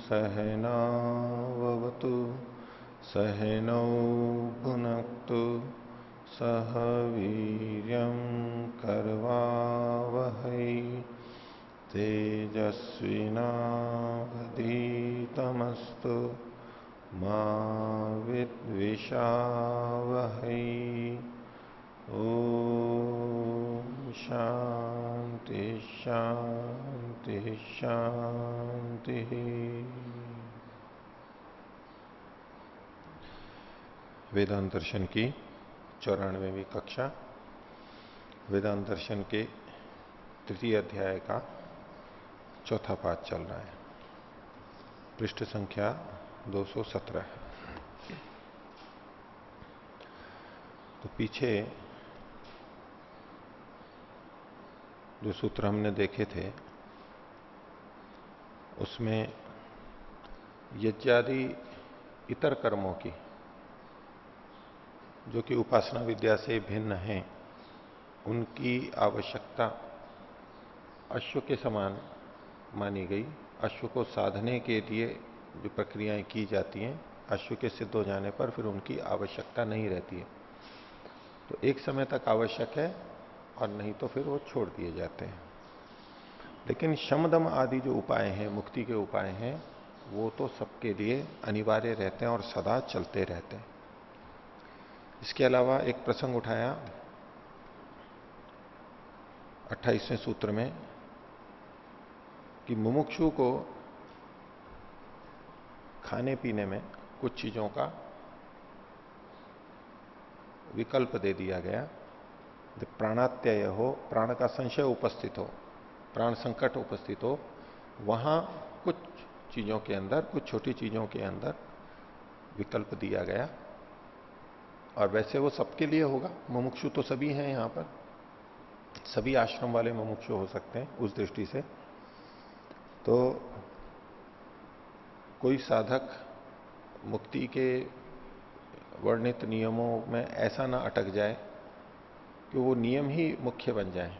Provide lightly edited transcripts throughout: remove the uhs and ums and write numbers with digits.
सहनावतु सहनौ भुनक्तु सह वीर्यं करवावहै तेजस्विनावधीतमस्तु मा विद्विषावहै। ओम शांति शांति शांति। वेदांत दर्शन की 94वीं कक्षा वेदांत दर्शन के तृतीय अध्याय का चौथा पाठ चल रहा है। पृष्ठ संख्या 217 है। तो पीछे जो सूत्र हमने देखे थे उसमें यज्ञादि इतर कर्मों की जो कि उपासना विद्या से भिन्न हैं, उनकी आवश्यकता अश्व के समान मानी गई। अश्व को साधने के लिए जो प्रक्रियाएं की जाती हैं, अश्व के सिद्ध हो जाने पर फिर उनकी आवश्यकता नहीं रहती है। तो एक समय तक आवश्यक है और नहीं तो फिर वो छोड़ दिए जाते हैं। लेकिन शमदम आदि जो उपाय हैं, मुक्ति के उपाय हैं, वो तो सबके लिए अनिवार्य रहते हैं और सदा चलते रहते हैं। इसके अलावा एक प्रसंग उठाया 28वें सूत्र में कि मुमुक्षु को खाने पीने में कुछ चीजों का विकल्प दे दिया गया। प्राणात्यय हो, प्राण का संशय उपस्थित हो, प्राण संकट उपस्थित हो, वहां कुछ चीजों के अंदर, कुछ छोटी चीजों के अंदर विकल्प दिया गया। और वैसे वो सबके लिए होगा। मुमुक्षु तो सभी हैं, यहां पर सभी आश्रम वाले मुमुक्षु हो सकते हैं उस दृष्टि से। तो कोई साधक मुक्ति के वर्णित नियमों में ऐसा ना अटक जाए कि वो नियम ही मुख्य बन जाए,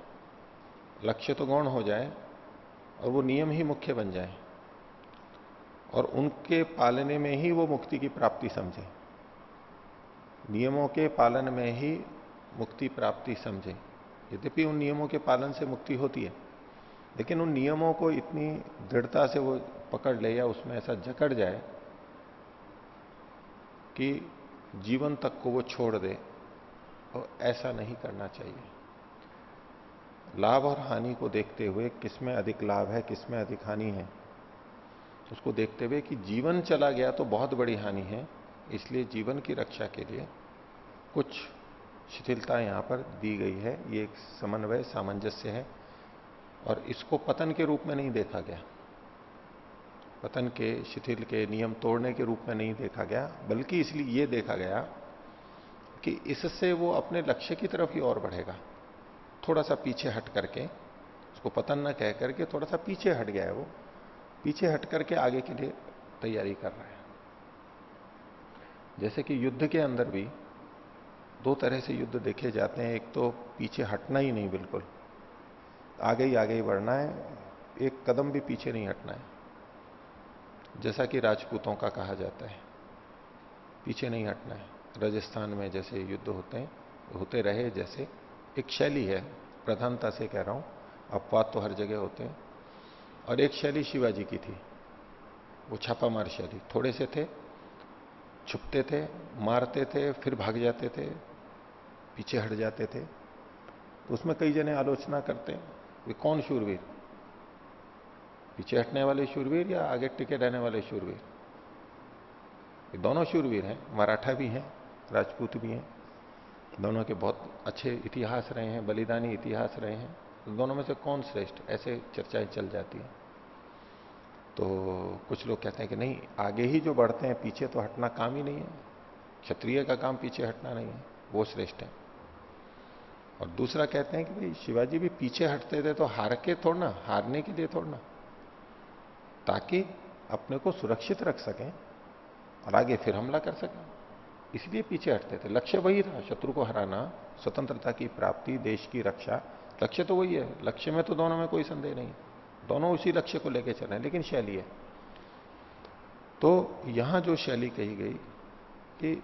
लक्ष्य तो गौण हो जाए और वो नियम ही मुख्य बन जाए और उनके पालने में ही वो मुक्ति की प्राप्ति समझे, नियमों के पालन में ही मुक्ति प्राप्ति समझे। यद्यपि उन नियमों के पालन से मुक्ति होती है, लेकिन उन नियमों को इतनी दृढ़ता से वो पकड़ ले या उसमें ऐसा जकड़ जाए कि जीवन तक को वो छोड़ दे, और ऐसा नहीं करना चाहिए। लाभ और हानि को देखते हुए किसमें अधिक लाभ है, किसमें अधिक हानि है, उसको देखते हुए कि जीवन चला गया तो बहुत बड़ी हानि है, इसलिए जीवन की रक्षा के लिए कुछ शिथिलता यहां पर दी गई है। ये एक समन्वय सामंजस्य है और इसको पतन के रूप में नहीं देखा गया, पतन के, शिथिल के, नियम तोड़ने के रूप में नहीं देखा गया, बल्कि इसलिए ये देखा गया कि इससे वो अपने लक्ष्य की तरफ ही और बढ़ेगा। थोड़ा सा पीछे हट करके, उसको पतन न कह करके थोड़ा सा पीछे हट गया है, वो पीछे हट करके आगे के लिए तैयारी कर रहा है। जैसे कि युद्ध के अंदर भी दो तरह से युद्ध देखे जाते हैं। एक तो पीछे हटना ही नहीं, बिल्कुल आगे ही बढ़ना है, एक कदम भी पीछे नहीं हटना है, जैसा कि राजपूतों का कहा जाता है, पीछे नहीं हटना है। राजस्थान में जैसे युद्ध होते हैं, होते रहे, जैसे एक शैली है, प्रधानता से कह रहा हूं, अपवाद तो हर जगह होते हैं। और एक शैली शिवाजी की थी, वो छापामार शैली, थोड़े से थे, छुपते थे, मारते थे, फिर भाग जाते थे, पीछे हट जाते थे। तो उसमें कई जने आलोचना करते हैं, वे कौन शूरवीर, पीछे हटने वाले शूरवीर या आगे टिके रहने वाले शूरवीर? ये दोनों शूरवीर हैं, मराठा भी हैं, राजपूत भी हैं, दोनों के बहुत अच्छे इतिहास रहे हैं, बलिदानी इतिहास रहे हैं। तो दोनों में से कौन श्रेष्ठ, ऐसे चर्चाएं चल जाती हैं। तो कुछ लोग कहते हैं कि नहीं, आगे ही जो बढ़ते हैं, पीछे तो हटना काम ही नहीं है, क्षत्रिय का काम पीछे हटना नहीं है, वो श्रेष्ठ है। और दूसरा कहते हैं कि भाई शिवाजी भी पीछे हटते थे तो हार के थोड़ा ना, हारने के लिए थोड़ा ना, ताकि अपने को सुरक्षित रख सकें और आगे फिर हमला कर सकें, इसलिए पीछे हटते थे। लक्ष्य वही था, शत्रु को हराना, स्वतंत्रता की प्राप्ति, देश की रक्षा, लक्ष्य तो वही है। लक्ष्य में तो दोनों में कोई संदेह नहीं, दोनों उसी लक्ष्य को लेकर चल रहे हैं, लेकिन शैली है। तो यहां जो शैली कही गई कि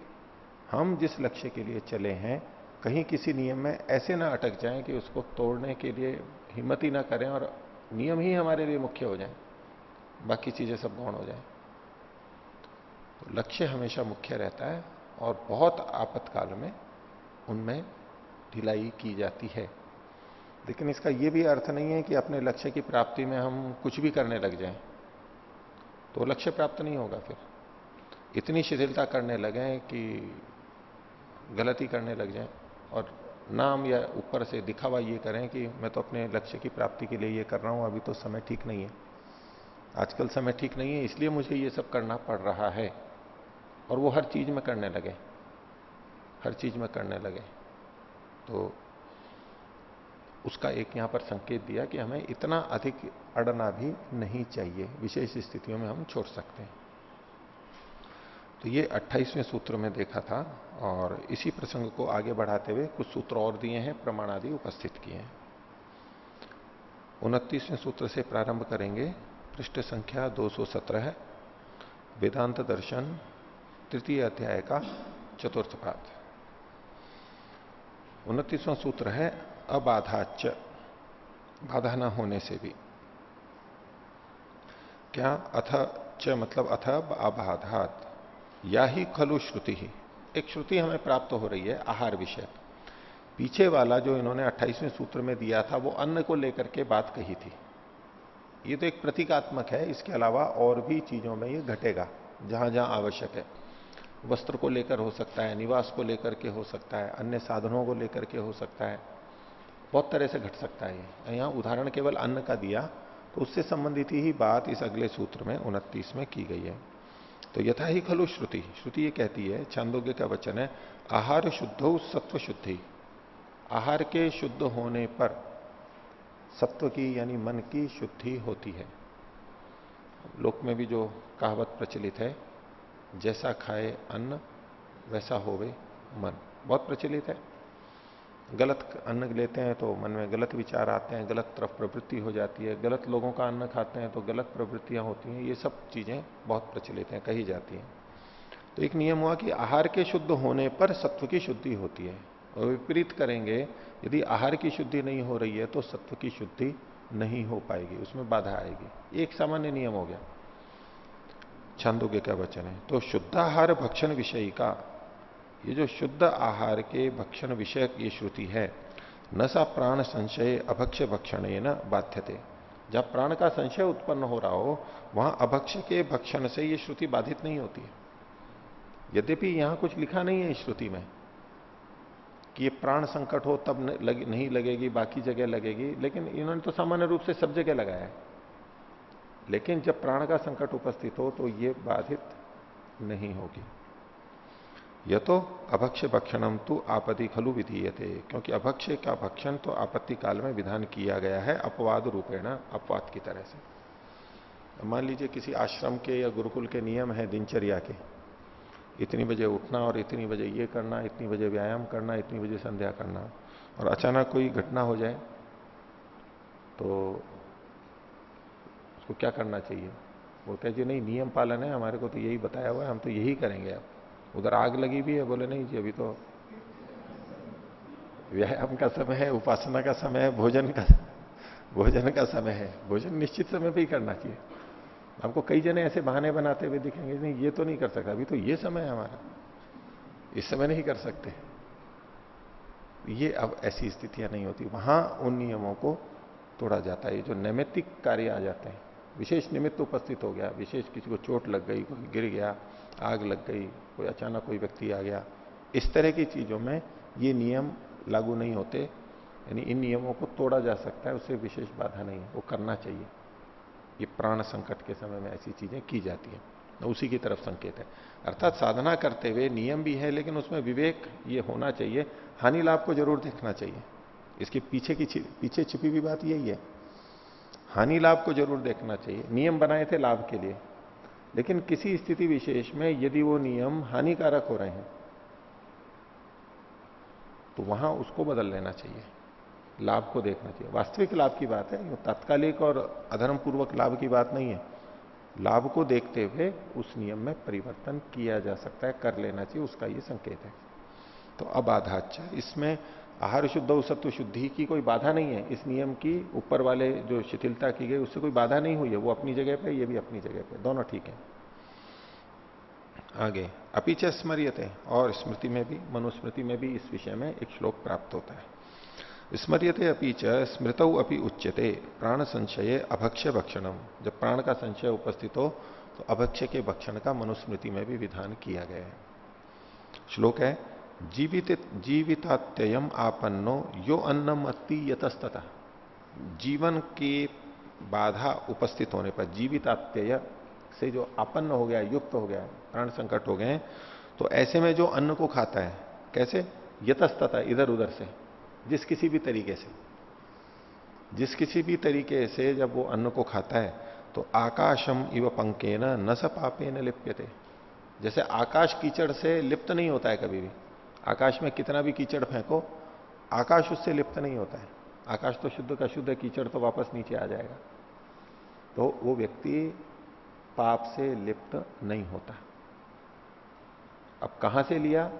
हम जिस लक्ष्य के लिए चले हैं, कहीं किसी नियम में ऐसे ना अटक जाएं कि उसको तोड़ने के लिए हिम्मत ही ना करें और नियम ही हमारे लिए मुख्य हो जाए, बाकी चीजें सब गौण हो जाए। तो लक्ष्य हमेशा मुख्य रहता है और बहुत आपातकाल में उनमें ढिलाई की जाती है। लेकिन इसका यह भी अर्थ नहीं है कि अपने लक्ष्य की प्राप्ति में हम कुछ भी करने लग जाएं, तो लक्ष्य प्राप्त नहीं होगा। फिर इतनी शिथिलता करने लगे कि गलती करने लग जाएं और नाम या ऊपर से दिखावा ये करें कि मैं तो अपने लक्ष्य की प्राप्ति के लिए ये कर रहा हूं, अभी तो समय ठीक नहीं है, आजकल समय ठीक नहीं है, इसलिए मुझे ये सब करना पड़ रहा है, और वो हर चीज में करने लगे, हर चीज में करने लगे। तो उसका एक यहां पर संकेत दिया कि हमें इतना अधिक अड़ना भी नहीं चाहिए, विशेष स्थितियों में हम छोड़ सकते हैं। तो ये 28वें सूत्र में देखा था, और इसी प्रसंग को आगे बढ़ाते हुए कुछ सूत्र और दिए हैं, प्रमाण आदि उपस्थित किए हैं। 29वें सूत्र से प्रारंभ करेंगे, पृष्ठ संख्या 217, वेदांत दर्शन तृतीय अध्याय का चतुर्थ पाद। 29वां सूत्र है अबाधाच, बाधा न होने से भी। क्या? अथ च मतलब अथ अबाधात, या ही खलु श्रुति ही, एक श्रुति हमें प्राप्त हो रही है आहार विषय। पीछे वाला जो इन्होंने 28वें सूत्र में दिया था वो अन्न को लेकर के बात कही थी, ये तो एक प्रतीकात्मक है, इसके अलावा और भी चीजों में ये घटेगा जहां जहां आवश्यक है। वस्त्र को लेकर हो सकता है, निवास को लेकर के हो सकता है, अन्य साधनों को लेकर के हो सकता है, बहुत तरह से घट सकता है ये। यहां उदाहरण केवल अन्न का दिया, तो उससे संबंधित ही बात इस अगले सूत्र में 29 में की गई है। तो यथा ही खलु श्रुति, श्रुति ये कहती है, छांदोग्य का वचन है, आहार शुद्धो सत्व शुद्धि, आहार के शुद्ध होने पर सत्व की यानी मन की शुद्धि होती है। लोक में भी जो कहावत प्रचलित है, जैसा खाए अन्न वैसा होवे मन, बहुत प्रचलित है। गलत अन्न लेते हैं तो मन में गलत विचार आते हैं, गलत तरफ प्रवृत्ति हो जाती है, गलत लोगों का अन्न खाते हैं तो गलत प्रवृत्तियां होती हैं, ये सब चीजें बहुत प्रचलित हैं, कही जाती हैं। तो एक नियम हुआ कि आहार के शुद्ध होने पर सत्व की शुद्धि होती है, और विपरीत करेंगे, यदि आहार की शुद्धि नहीं हो रही है तो सत्व की शुद्धि नहीं हो पाएगी, उसमें बाधा आएगी। एक सामान्य नियम हो गया, छांदोग्य का वचन है। तो शुद्धाहार भक्षण विषयी का, ये जो शुद्ध आहार के भक्षण विषयक ये श्रुति है, न सा प्राण संशय अभक्ष्य भक्षण न बाध्यते, जहां प्राण का संशय उत्पन्न हो रहा हो वहां अभक्ष्य के भक्षण से ये श्रुति बाधित नहीं होती है। यद्यपि यहां कुछ लिखा नहीं है इस श्रुति में कि ये प्राण संकट हो तब नहीं लगेगी, बाकी जगह लगेगी, लेकिन इन्होंने तो सामान्य रूप से सब जगह लगाया है। लेकिन जब प्राण का संकट उपस्थित हो तो ये बाधित नहीं होगी। यह तो अभक्ष्य भक्षणम तो आपत्ति खलु विधीयते, क्योंकि अभक्ष्य का भक्षण तो आपत्ति काल में विधान किया गया है, अपवाद रूपेण, अपवाद की तरह से। मान लीजिए किसी आश्रम के या गुरुकुल के नियम है दिनचर्या के, इतनी बजे उठना और इतनी बजे ये करना, इतनी बजे व्यायाम करना, इतनी बजे संध्या करना, और अचानक कोई घटना हो जाए तो उसको क्या करना चाहिए? बोलते हैं जी नहीं, नियम पालन है, हमारे को तो यही बताया हुआ है, हम तो यही करेंगे। अब उधर आग लगी भी है, बोले नहीं जी अभी तो व्यायाम का समय है, उपासना का समय है, भोजन का समय है, भोजन निश्चित समय पे ही करना चाहिए। आपको कई जने ऐसे बहाने बनाते हुए दिखेंगे, नहीं ये तो नहीं कर सकता, अभी तो ये समय है हमारा, इस समय नहीं कर सकते। ये अब ऐसी स्थितियां नहीं होती, वहां उन नियमों को तोड़ा जाता है। ये जो नैमित्तिक कार्य आ जाते हैं, विशेष निमित्त उपस्थित हो गया, विशेष किसी को चोट लग गई, कोई गिर गया, आग लग गई, कोई अचानक कोई व्यक्ति आ गया, इस तरह की चीजों में ये नियम लागू नहीं होते, यानी इन नियमों को तोड़ा जा सकता है, उससे विशेष बाधा नहीं है, वो करना चाहिए। ये प्राण संकट के समय में ऐसी चीजें की जाती है। उसी की तरफ संकेत है। अर्थात साधना करते हुए नियम भी है, लेकिन उसमें विवेक ये होना चाहिए, हानि लाभ को जरूर देखना चाहिए। इसके पीछे छिपी हुई बात यही है, हानि लाभ को जरूर देखना चाहिए। नियम बनाए थे लाभ के लिए, लेकिन किसी स्थिति विशेष में यदि वो नियम हानिकारक हो रहे हैं तो वहां उसको बदल लेना चाहिए, लाभ को देखना चाहिए। वास्तविक लाभ की बात है, तात्कालिक और अधर्म पूर्वक लाभ की बात नहीं है। लाभ को देखते हुए उस नियम में परिवर्तन किया जा सकता है, कर लेना चाहिए, उसका ये संकेत है। तो अब आधाच्य, इसमें आहार शुद्ध सत्व शुद्धि की कोई बाधा नहीं है। इस नियम की ऊपर वाले जो शिथिलता की गई उससे कोई बाधा नहीं हुई है, वो अपनी जगह पे, ये भी अपनी जगह पे, दोनों ठीक है। आगे अपिच स्मर्यते, और स्मृति में भी, मनुस्मृति में भी इस विषय में एक श्लोक प्राप्त होता है। स्मर्यते अपिच स्मृतौ अपि उच्यते प्राण संशय अभक्ष्य भक्षणम। जब प्राण का संशय उपस्थित हो तो अभक्ष्य के भक्षण का मनुस्मृति में भी विधान किया गया है। श्लोक है, जीवितात्ययम आपन्नो यो अन्नम अति यतस्तता। जीवन की बाधा उपस्थित होने पर, जीवितात्यय से जो आपन्न हो गया, युक्त हो गया, प्राण संकट हो गए, तो ऐसे में जो अन्न को खाता है, कैसे? यतस्तता, इधर उधर से, जिस किसी भी तरीके से, जिस किसी भी तरीके से जब वो अन्न को खाता है तो आकाशम इव पंकेन न स पापेन लिप्यते। जैसे आकाश कीचड़ से लिप्त नहीं होता है कभी भी। आकाश में कितना भी कीचड़ फेंको, आकाश उससे लिप्त नहीं होता है। आकाश तो शुद्ध का शुद्ध है, कीचड़ तो वापस नीचे आ जाएगा। तो वो व्यक्ति पाप से लिप्त नहीं होता। अब कहां से लिया?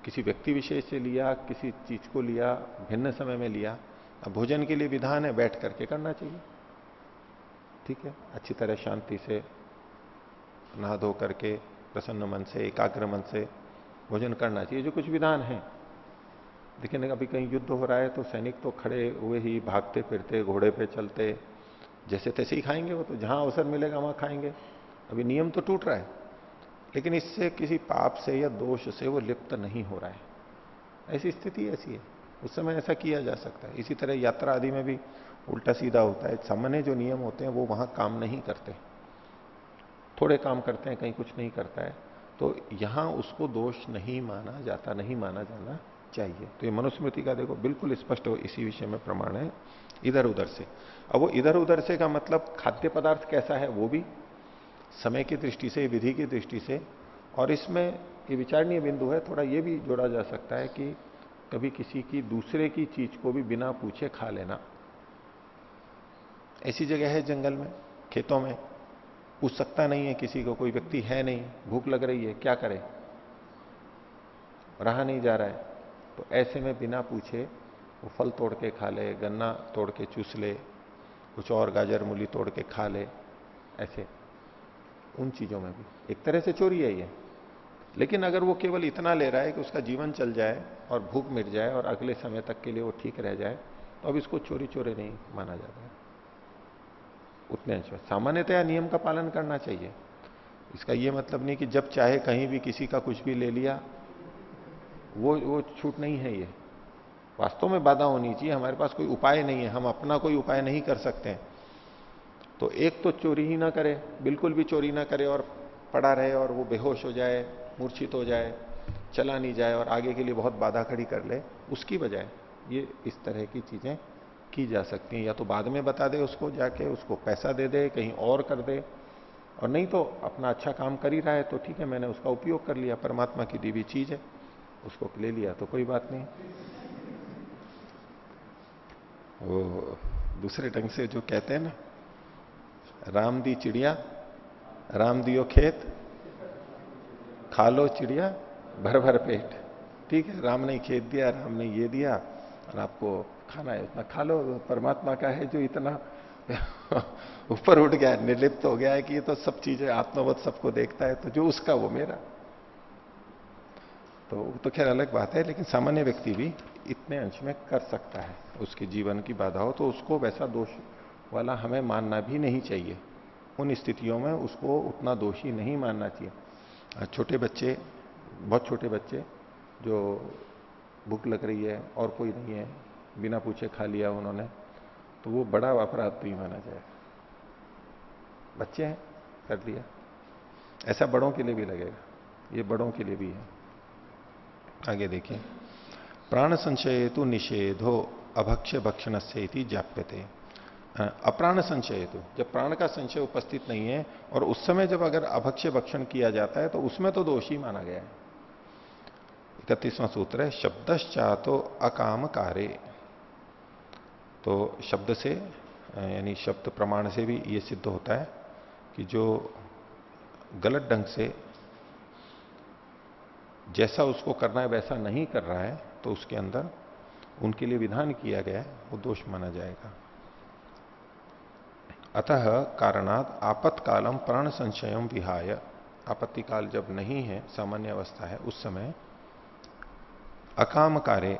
किसी व्यक्ति विशेष से लिया, किसी चीज को लिया, भिन्न समय में लिया। अब भोजन के लिए विधान है, बैठ करके करना चाहिए, ठीक है, अच्छी तरह शांति से नहा धो करके प्रसन्न मन से, एकाग्र मन से भोजन करना चाहिए, जो कुछ विधान है। लेकिन अभी कहीं युद्ध हो रहा है तो सैनिक तो खड़े हुए ही भागते फिरते, घोड़े पे चलते, जैसे तैसे ही खाएंगे। वो तो जहां अवसर मिलेगा वहां खाएंगे। अभी नियम तो टूट रहा है, लेकिन इससे किसी पाप से या दोष से वो लिप्त नहीं हो रहा है। ऐसी स्थिति ऐसी है, उस समय ऐसा किया जा सकता है। इसी तरह यात्रा आदि में भी उल्टा सीधा होता है। सामान्य जो नियम होते हैं वो वहां काम नहीं करते, थोड़े काम करते हैं, कहीं कुछ नहीं करता है, तो यहां उसको दोष नहीं माना जाता, नहीं माना जाना चाहिए। तो ये मनुस्मृति का देखो बिल्कुल स्पष्ट इसी विषय में प्रमाण है, इधर उधर से। अब वो इधर उधर से का मतलब खाद्य पदार्थ कैसा है, वो भी समय की दृष्टि से, विधि की दृष्टि से। और इसमें ये विचारणीय बिंदु है, थोड़ा ये भी जोड़ा जा सकता है कि कभी किसी की, दूसरे की चीज को भी बिना पूछे खा लेना। ऐसी जगह है जंगल में, खेतों में, पूछ सकता नहीं है किसी को, कोई व्यक्ति है नहीं, भूख लग रही है, क्या करे, रहा नहीं जा रहा है, तो ऐसे में बिना पूछे वो फल तोड़ के खा ले, गन्ना तोड़ के चूस ले, कुछ और गाजर मूली तोड़ के खा ले। ऐसे उन चीजों में भी एक तरह से चोरी है ये। लेकिन अगर वो केवल इतना ले रहा है कि उसका जीवन चल जाए और भूख मिट जाए और अगले समय तक के लिए वो ठीक रह जाए, तो अब इसको चोरी चोरी नहीं माना जाता है। उतने अच्छा सामान्यतया नियम का पालन करना चाहिए। इसका ये मतलब नहीं कि जब चाहे कहीं भी किसी का कुछ भी ले लिया, वो छूट नहीं है। ये वास्तव में बाधा होनी चाहिए। हमारे पास कोई उपाय नहीं है, हम अपना कोई उपाय नहीं कर सकते हैं। तो एक तो चोरी ही ना करे, बिल्कुल भी चोरी ना करे और पड़ा रहे और वो बेहोश हो जाए, मूर्छित हो जाए, चला नहीं जाए और आगे के लिए बहुत बाधा खड़ी कर ले, उसकी बजाय ये इस तरह की चीजें की जा सकती हैं। या तो बाद में बता दे उसको, जाके उसको पैसा दे दे, कहीं और कर दे, और नहीं तो अपना अच्छा काम कर ही रहा है तो ठीक है, मैंने उसका उपयोग कर लिया, परमात्मा की दी हुई चीज है, उसको ले लिया तो कोई बात नहीं। वो दूसरे ढंग से जो कहते हैं ना, राम दी चिड़िया राम दियो खेत, खा लो चिड़िया भर भर पेट। ठीक है, राम ने खेत दिया, राम ने ये दिया, और आपको खाना है उतना खा लो। परमात्मा का है जो इतना ऊपर उठ गया है, निर्लिप्त हो गया है कि ये तो सब चीजें आत्मवत सबको देखता है, तो जो उसका वो मेरा। तो खैर अलग बात है, लेकिन सामान्य व्यक्ति भी इतने अंश में कर सकता है। उसके जीवन की बाधा हो तो उसको वैसा दोष वाला हमें मानना भी नहीं चाहिए। उन स्थितियों में उसको उतना दोषी नहीं मानना चाहिए। छोटे बच्चे, बहुत छोटे बच्चे, जो भूख लग रही है और कोई नहीं है, बिना पूछे खा लिया उन्होंने, तो वो बड़ा अपराध नहीं माना जाएगा। बच्चे हैं, कर लिया। ऐसा बड़ों के लिए भी लगेगा, ये बड़ों के लिए भी है। आगे देखिए, प्राण संशय तो निषेधो अभक्ष्य भक्षण से जाप्यते। अप्राण संशय तो, जब प्राण का संशय उपस्थित नहीं है और उस समय जब अगर अभक्ष्य भक्षण किया जाता है तो उसमें तो दोषी माना गया है। 31वां सूत्र है, शब्दश्चातो अकाम कार्य। तो शब्द से यानी शब्द प्रमाण से भी ये सिद्ध होता है कि जो गलत ढंग से जैसा उसको करना है वैसा नहीं कर रहा है तो उसके अंदर उनके लिए विधान किया गया है, वो दोष माना जाएगा। अतः कारणात आपत्कालम प्राण संशयम विहाय, आपत्ति काल जब नहीं है, सामान्य अवस्था है, उस समय अकाम कार्य,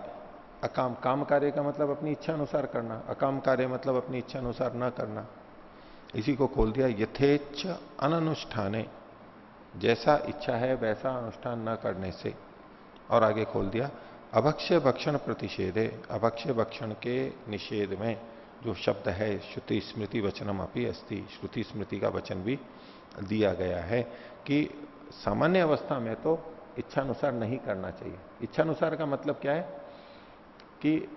अकाम काम कार्य का मतलब अपनी इच्छा अनुसार करना, अकाम कार्य मतलब अपनी इच्छा अनुसार न करना। इसी को खोल दिया यथेच्छ अननुष्ठाने, जैसा इच्छा है वैसा अनुष्ठान न करने से। और आगे खोल दिया अभक्ष्य भक्षण प्रतिषेधे, अभक्ष्य भक्षण के निषेध में जो शब्द है श्रुति स्मृति वचनम अपि अस्ति, श्रुति स्मृति का वचन भी दिया गया है कि सामान्य अवस्था में तो इच्छानुसार नहीं करना चाहिए। इच्छानुसार का मतलब क्या है कि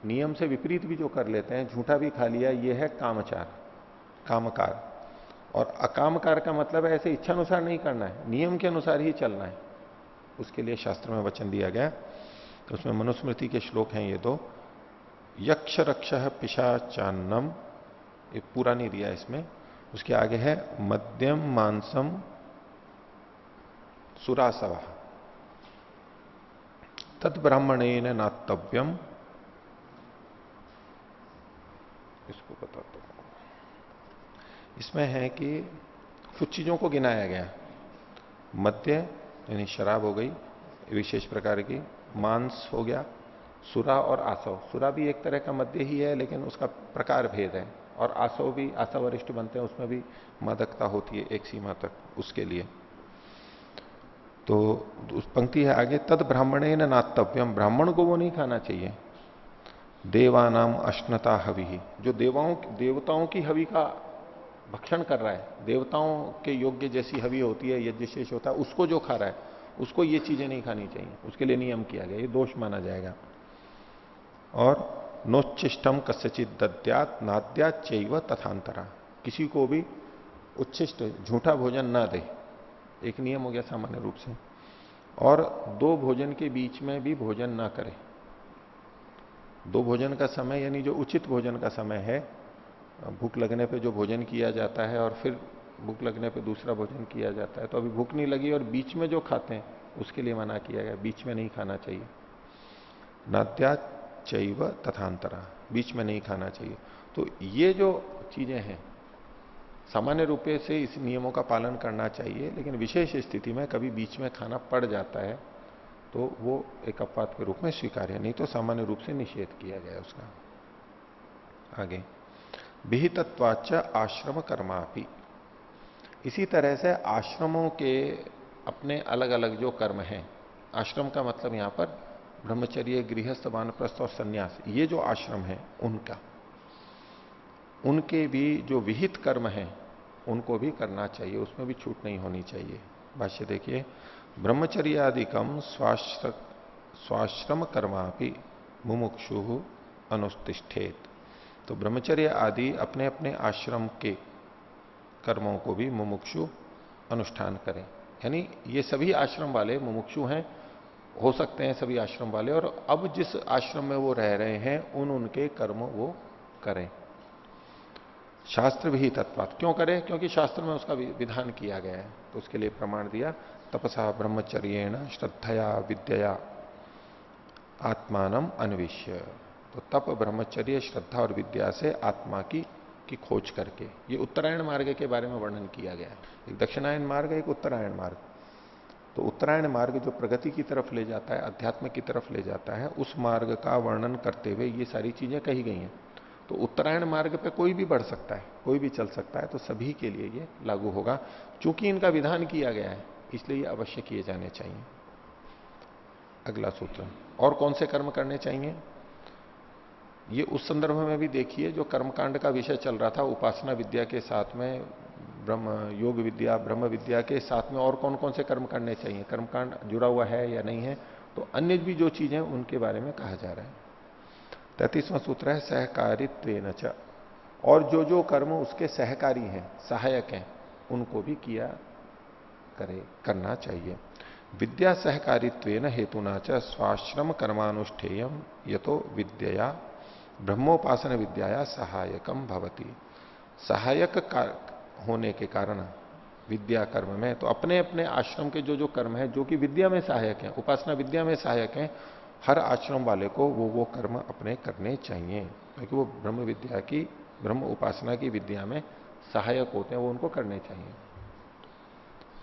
नियम से विपरीत भी जो कर लेते हैं, झूठा भी खा लिया, ये है कामचार, कामकार। और अकामकार का मतलब है ऐसे इच्छानुसार नहीं करना है, नियम के अनुसार ही चलना है, उसके लिए शास्त्र में वचन दिया गया। तो उसमें मनुस्मृति के श्लोक हैं ये दो, यक्ष रक्ष पिशाचान्नम, ये पूरा नहीं दिया इसमें, उसके आगे है मध्यम मांसम सुरासव तद ब्राह्मणेन नातव्यम। इसको बताता हूं, इसमें है कि कुछ चीजों को गिनाया गया। मद्य यानी शराब हो गई विशेष प्रकार की, मांस हो गया, सुरा और आसव, सुरा भी एक तरह का मद्य ही है लेकिन उसका प्रकार भेद है, और आसव भी, आसव वरिष्ठ बनते हैं उसमें भी मादकता होती है एक सीमा तक, उसके लिए। तो उस पंक्ति है आगे, तद ब्राह्मणे न नातव्यम, ब्राह्मण को वो नहीं खाना चाहिए। देवानाम अश्नता हवि, जो देवताओं की हवि का भक्षण कर रहा है, देवताओं के योग्य जैसी हवि होती है, यज्ञ शेष होता है, उसको जो खा रहा है उसको ये चीजें नहीं खानी चाहिए, उसके लिए नियम किया गया, ये दोष माना जाएगा। और नोच्चिष्टम कस्यचित दद्यात नाद्यात चैव तथांतरा, किसी को भी उच्छिष्ट झूठा भोजन ना दे, एक नियम हो गया सामान्य रूप से। और दो भोजन के बीच में भी भोजन ना करे। दो भोजन का समय यानी जो उचित भोजन का समय है, भूख लगने पे जो भोजन किया जाता है और फिर भूख लगने पे दूसरा भोजन किया जाता है, तो अभी भूख नहीं लगी और बीच में जो खाते हैं उसके लिए मना किया गया, बीच में नहीं खाना चाहिए। नाद्या चैव तथांतरा, बीच में नहीं खाना चाहिए। तो ये जो चीजें हैं सामान्य रूप से इस नियमों का पालन करना चाहिए, लेकिन विशेष स्थिति में कभी बीच में खाना पड़ जाता है तो वो एक अपवाद के रूप में स्वीकार्य, नहीं तो सामान्य रूप से निषेध किया गया उसका। आगे विहितत्वाच आश्रम कर्मापि, इसी तरह से आश्रमों के अपने अलग अलग जो कर्म हैं, आश्रम का मतलब यहां पर ब्रह्मचर्य, गृहस्थ, वानप्रस्थ और सन्यास, ये जो आश्रम है उनका, उनके भी जो विहित कर्म हैं उनको भी करना चाहिए, उसमें भी छूट नहीं होनी चाहिए। भाष्य देखिए, ब्रह्मचर्यादिकम स्वाश्रम कर्मापि मुमुक्षु अनुष्ठेत। तो ब्रह्मचर्य आदि अपने अपने आश्रम के कर्मों को भी मुमुक्षु अनुष्ठान करें, यानी ये सभी आश्रम वाले मुमुक्षु हैं, हो सकते हैं सभी आश्रम वाले, और अब जिस आश्रम में वो रह रहे हैं उनके कर्म वो करें। शास्त्र भी तत्वात, क्यों करें? क्योंकि शास्त्र में उसका विधान किया गया है, तो उसके लिए प्रमाण दिया, तपसा ब्रह्मचर्येण श्रद्धया विद्या आत्मानम अन्विष्य। तो तप, ब्रह्मचर्य, श्रद्धा और विद्या से आत्मा की खोज करके, ये उत्तरायण मार्ग के बारे में वर्णन किया गया है। एक दक्षिणायन मार्ग, एक उत्तरायण मार्ग। तो उत्तरायण मार्ग जो प्रगति की तरफ ले जाता है, अध्यात्म की तरफ ले जाता है, उस मार्ग का वर्णन करते हुए ये सारी चीजें कही गई हैं। तो उत्तरायण मार्ग पे कोई भी बढ़ सकता है, कोई भी चल सकता है, तो सभी के लिए ये लागू होगा। चूंकि इनका विधान किया गया है इसलिए ये अवश्य किए जाने चाहिए। अगला सूत्र, और कौन से कर्म करने चाहिए? ये उस संदर्भ में भी देखिए जो कर्मकांड का विषय चल रहा था, उपासना विद्या के साथ में ब्रह्म योग विद्या ब्रह्म विद्या के साथ में और कौन कौन से कर्म करने चाहिए, कर्मकांड जुड़ा हुआ है या नहीं है, तो अन्य भी जो चीजें उनके बारे में कहा जा रहा है। 33वां सूत्र है सहकारित्वेन च, और जो जो कर्म उसके सहकारी हैं, सहायक हैं, उनको भी किया करना चाहिए। विद्या सहकारित्वेन हेतुना च स्वाश्रम कर्मानुष्ठेयम यतो विद्या ब्रह्मोपासन विद्याया सहायकम भवति। सहायक होने के कारण विद्या कर्म में, तो अपने अपने आश्रम के जो जो कर्म है जो कि विद्या में सहायक है, उपासना विद्या में सहायक है, हर आश्रम वाले को वो कर्म अपने करने चाहिए, क्योंकि वो ब्रह्म विद्या की, ब्रह्म उपासना की विद्या में सहायक होते हैं, वो उनको करने चाहिए।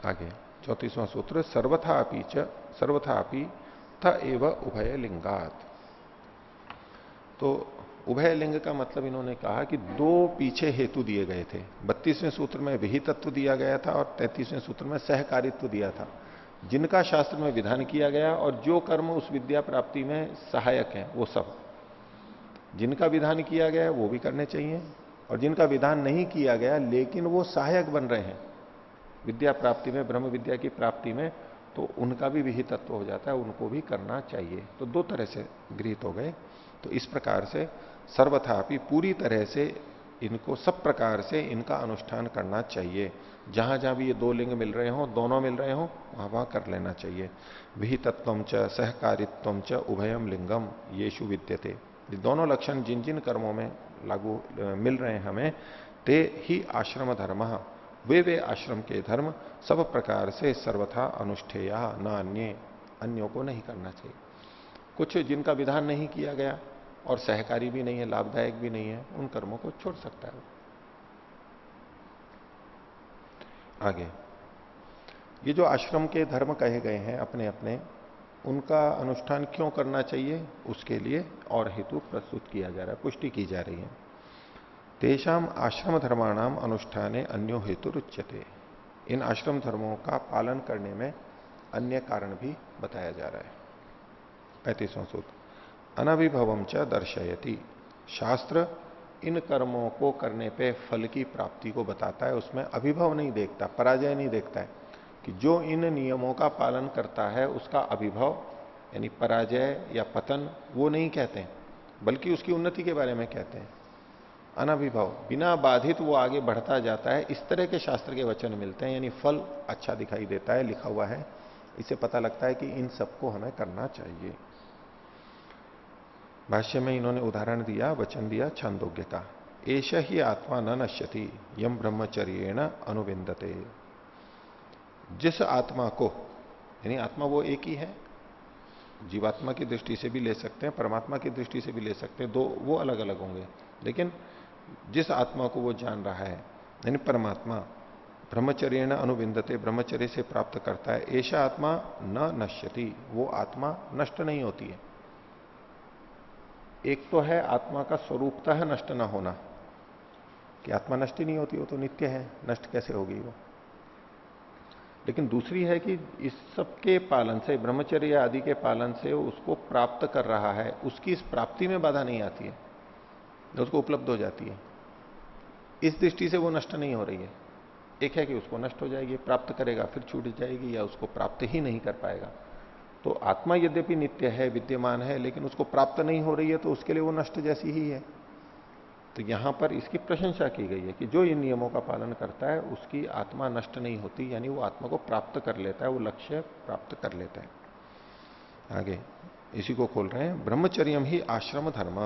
आगे 34वां सूत्र सर्वथा अपि थ एव उभय लिंगात। तो उभय लिंग का मतलब इन्होंने कहा कि दो पीछे हेतु दिए गए थे। 32वें सूत्र में विहितत्व दिया गया था और 33वें सूत्र में सहकारित्व दिया था, जिनका शास्त्र में विधान किया गया और जो कर्म उस विद्या प्राप्ति में सहायक हैं वो सब, जिनका विधान किया गया वो भी करने चाहिए, और जिनका विधान नहीं किया गया लेकिन वो सहायक बन रहे हैं विद्या प्राप्ति में, ब्रह्म विद्या की प्राप्ति में, तो उनका भी विहितत्व हो जाता है, उनको भी करना चाहिए। तो दो तरह से गृहीत हो गए। तो इस प्रकार से सर्वथापि पूरी तरह से इनको, सब प्रकार से इनका अनुष्ठान करना चाहिए। जहां जहां भी ये दो लिंग मिल रहे हो, दोनों मिल रहे हो, वहां वहां कर लेना चाहिए। विहितत्वम च सहकारित्वम च उभयम लिंगम येषु विद्यते। ये दोनों लक्षण जिन जिन कर्मों में लागू मिल रहे हैं हमें, ते ही आश्रम धर्म, वे आश्रम के धर्म सब प्रकार से सर्वथा अनुष्ठेया न अन्य, अन्यों को नहीं करना चाहिए। कुछ जिनका विधान नहीं किया गया और सहकारी भी नहीं है, लाभदायक भी नहीं है, उन कर्मों को छोड़ सकता है। आगे ये जो आश्रम के धर्म कहे गए हैं अपने अपने, उनका अनुष्ठान क्यों करना चाहिए, उसके लिए और हेतु प्रस्तुत किया जा रहा है, पुष्टि की जा रही है। तेषाम आश्रम धर्माणाम अनुष्ठाने अन्यो हेतु रुच्यते। इन आश्रम धर्मों का पालन करने में अन्य कारण भी बताया जा रहा है। 35वां सूत्र अनभिभवम च दर्शयति। शास्त्र इन कर्मों को करने पे फल की प्राप्ति को बताता है, उसमें अभिभव नहीं देखता, पराजय नहीं देखता है, कि जो इन नियमों का पालन करता है उसका अभिभव यानी पराजय या पतन वो नहीं कहते हैं, बल्कि उसकी उन्नति के बारे में कहते हैं। अनभिभव, बिना बाधित वो आगे बढ़ता जाता है, इस तरह के शास्त्र के वचन मिलते हैं, यानी फल अच्छा दिखाई देता है, लिखा हुआ है, इससे पता लगता है कि इन सबको हमें करना चाहिए। भाष्य में इन्होंने उदाहरण दिया, वचन दिया छांदोग्य का, एष ही आत्मा न नश्यति यम ब्रह्मचर्येण अनुविंदते। जिस आत्मा को, यानी आत्मा वो एक ही है, जीवात्मा की दृष्टि से भी ले सकते हैं, परमात्मा की दृष्टि से भी ले सकते हैं, दो वो अलग अलग होंगे, लेकिन जिस आत्मा को वो जान रहा है, यानी परमात्मा, ब्रह्मचर्येण अनुविंदते, ब्रह्मचर्य से प्राप्त करता है, ऐसा आत्मा न नश्यति, वो आत्मा नष्ट नहीं होती है। एक तो है आत्मा का स्वरूपतः नष्ट न होना, कि आत्मा नष्ट ही नहीं होती, वो तो नित्य है, नष्ट कैसे होगी वो। लेकिन दूसरी है कि इस सब के पालन से, ब्रह्मचर्य आदि के पालन से उसको प्राप्त कर रहा है, उसकी इस प्राप्ति में बाधा नहीं आती है, उसको उपलब्ध हो जाती है, इस दृष्टि से वो नष्ट नहीं हो रही है। एक है कि उसको नष्ट हो जाएगी, प्राप्त करेगा फिर छूट जाएगी, या उसको प्राप्त ही नहीं कर पाएगा। तो आत्मा यद्यपि नित्य है, विद्यमान है, लेकिन उसको प्राप्त नहीं हो रही है, तो उसके लिए वो नष्ट जैसी ही है। तो यहां पर इसकी प्रशंसा की गई है कि जो इन नियमों का पालन करता है उसकी आत्मा नष्ट नहीं होती, यानी वो आत्मा को प्राप्त कर लेता है, वो लक्ष्य प्राप्त कर लेता है। आगे इसी को खोल रहे हैं, ब्रह्मचर्यम ही आश्रम धर्म।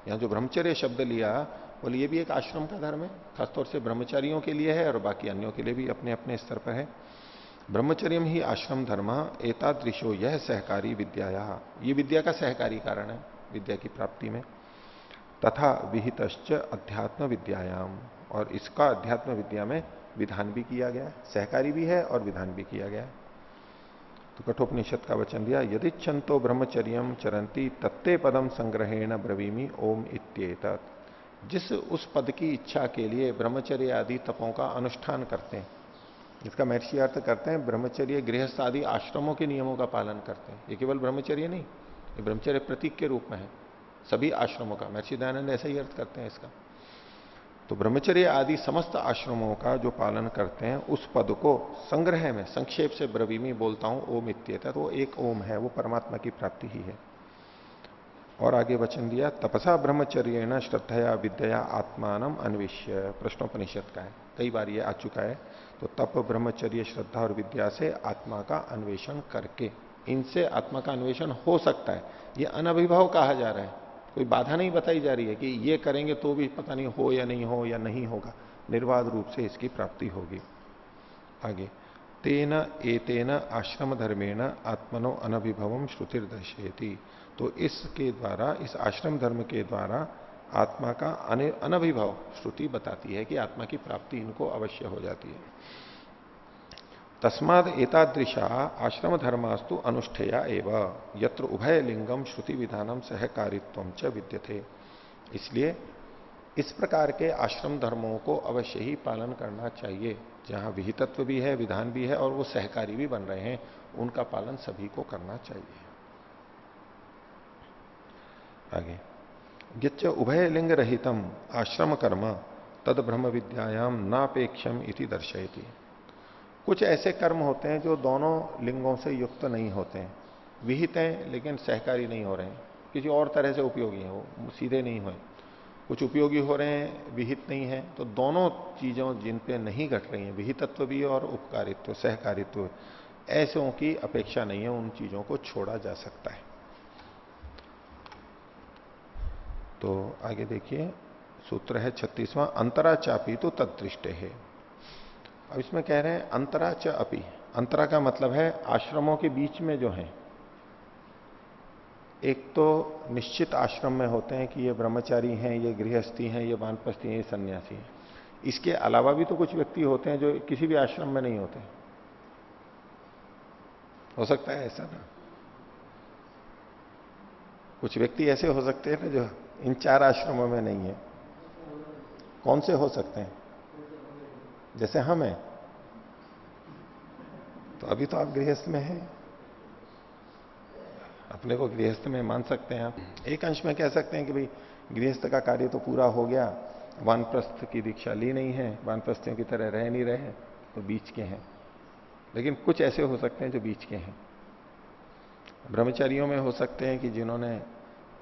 यहां जो ब्रह्मचर्य शब्द लिया, बोले ये भी एक आश्रम का धर्म है, खासतौर से ब्रह्मचारियों के लिए है और बाकी अन्यों के लिए भी अपने अपने स्तर पर है। ब्रह्मचर्यम ही आश्रम धर्म एतादृशो यह सहकारी विद्याया, ये विद्या का सहकारी कारण है विद्या की प्राप्ति में। तथा विहितश्च अध्यात्म विद्यायाम, और इसका अध्यात्म विद्या में विधान भी किया गया, सहकारी भी है और विधान भी किया गया। तो कठोपनिषद का वचन दिया, यदिच्छन्तो ब्रह्मचर्यम चरंती तत्ते पदम संग्रहेण ब्रवीमी ओम इत्येतत्। जिस उस पद की इच्छा के लिए ब्रह्मचर्य आदि तपों का अनुष्ठान करते हैं, इसका महर्षि अर्थ करते हैं ब्रह्मचर्य गृहस्थ आदि आश्रमों के नियमों का पालन करते हैं। ये केवल ब्रह्मचर्य नहीं, ये ब्रह्मचर्य प्रतीक के रूप में है सभी आश्रमों का। महर्षि दयानंद ऐसा ही अर्थ करते हैं इसका। तो ब्रह्मचर्य आदि समस्त आश्रमों का जो पालन करते हैं उस पद को संग्रह में संक्षेप से ब्रवीमी बोलता हूं ओम इत्येतत्, तो वो एक ओम है, वो परमात्मा की प्राप्ति ही है। और आगे वचन दिया तपसा ब्रह्मचर्येण श्रद्धया विद्या आत्मानम अन्विष्य, प्रश्नोपनिषद का है, कई बार ये आ चुका है। तो तप ब्रह्मचर्य श्रद्धा और विद्या से आत्मा का अन्वेषण करके, इनसे आत्मा का अन्वेषण हो सकता है, ये अनभिभव कहा जा रहा है, कोई बाधा नहीं बताई जा रही है कि ये करेंगे तो भी पता नहीं हो या नहीं होगा, निर्वाध रूप से इसकी प्राप्ति होगी। आगे तेन एतेन आश्रम धर्मेण आत्मनो अनभिभवम श्रुतिर्दर्शयति, तो इसके द्वारा, इस आश्रम धर्म के द्वारा आत्मा का अनभिभव श्रुति बताती है कि आत्मा की प्राप्ति इनको अवश्य हो जाती है। तस्माद एतादृशा आश्रम धर्मास्तु अनुष्ठेया एव यत्र उभय लिंगम श्रुति विधानम सहकारित्वम च विद्यते, इसलिए इस प्रकार के आश्रम धर्मों को अवश्य ही पालन करना चाहिए, जहां विहितत्व भी है, विधान भी है और वो सहकारी भी बन रहे हैं, उनका पालन सभी को करना चाहिए। आगे यच्च उभय लिंग रहितम आश्रम कर्म तद ब्रह्म विद्यायाम नापेक्षम इति दर्शयति, कुछ ऐसे कर्म होते हैं जो दोनों लिंगों से युक्त नहीं होते हैं, विहित हैं लेकिन सहकारी नहीं हो रहे हैं, किसी और तरह से उपयोगी हैं, वो सीधे नहीं हुए, कुछ उपयोगी हो रहे हैं, विहित नहीं है, तो दोनों चीजों जिन पे नहीं घट रही हैं, विहितत्व भी और उपकारित्व सहकारित्व, ऐसों की अपेक्षा नहीं है, उन चीजों को छोड़ा जा सकता है। तो आगे देखिए सूत्र है 36वां, अंतरा चापी तो तदृष्टे है। अब इसमें कह रहे हैं अंतरा च अपि, अंतरा का मतलब है आश्रमों के बीच में जो है, एक तो निश्चित आश्रम में होते हैं कि ये ब्रह्मचारी हैं, ये गृहस्थी हैं, ये वानप्रस्थी हैं, ये सन्यासी हैं, इसके अलावा भी तो कुछ व्यक्ति होते हैं जो किसी भी आश्रम में नहीं होते, हो सकता है ऐसा ना, कुछ व्यक्ति ऐसे हो सकते हैं ना जो इन 4 आश्रमों में नहीं है। कौन से हो सकते हैं? जैसे हम हैं, तो अभी तो आप गृहस्थ में हैं, अपने को गृहस्थ में मान सकते हैं आप। एक अंश में कह सकते हैं कि भाई गृहस्थ का कार्य तो पूरा हो गया, वानप्रस्थ की दीक्षा ली नहीं है, वानप्रस्थियों की तरह रह नहीं रहे हैं, तो बीच के हैं। लेकिन कुछ ऐसे हो सकते हैं जो बीच के हैं। ब्रह्मचारियों में हो सकते हैं कि जिन्होंने,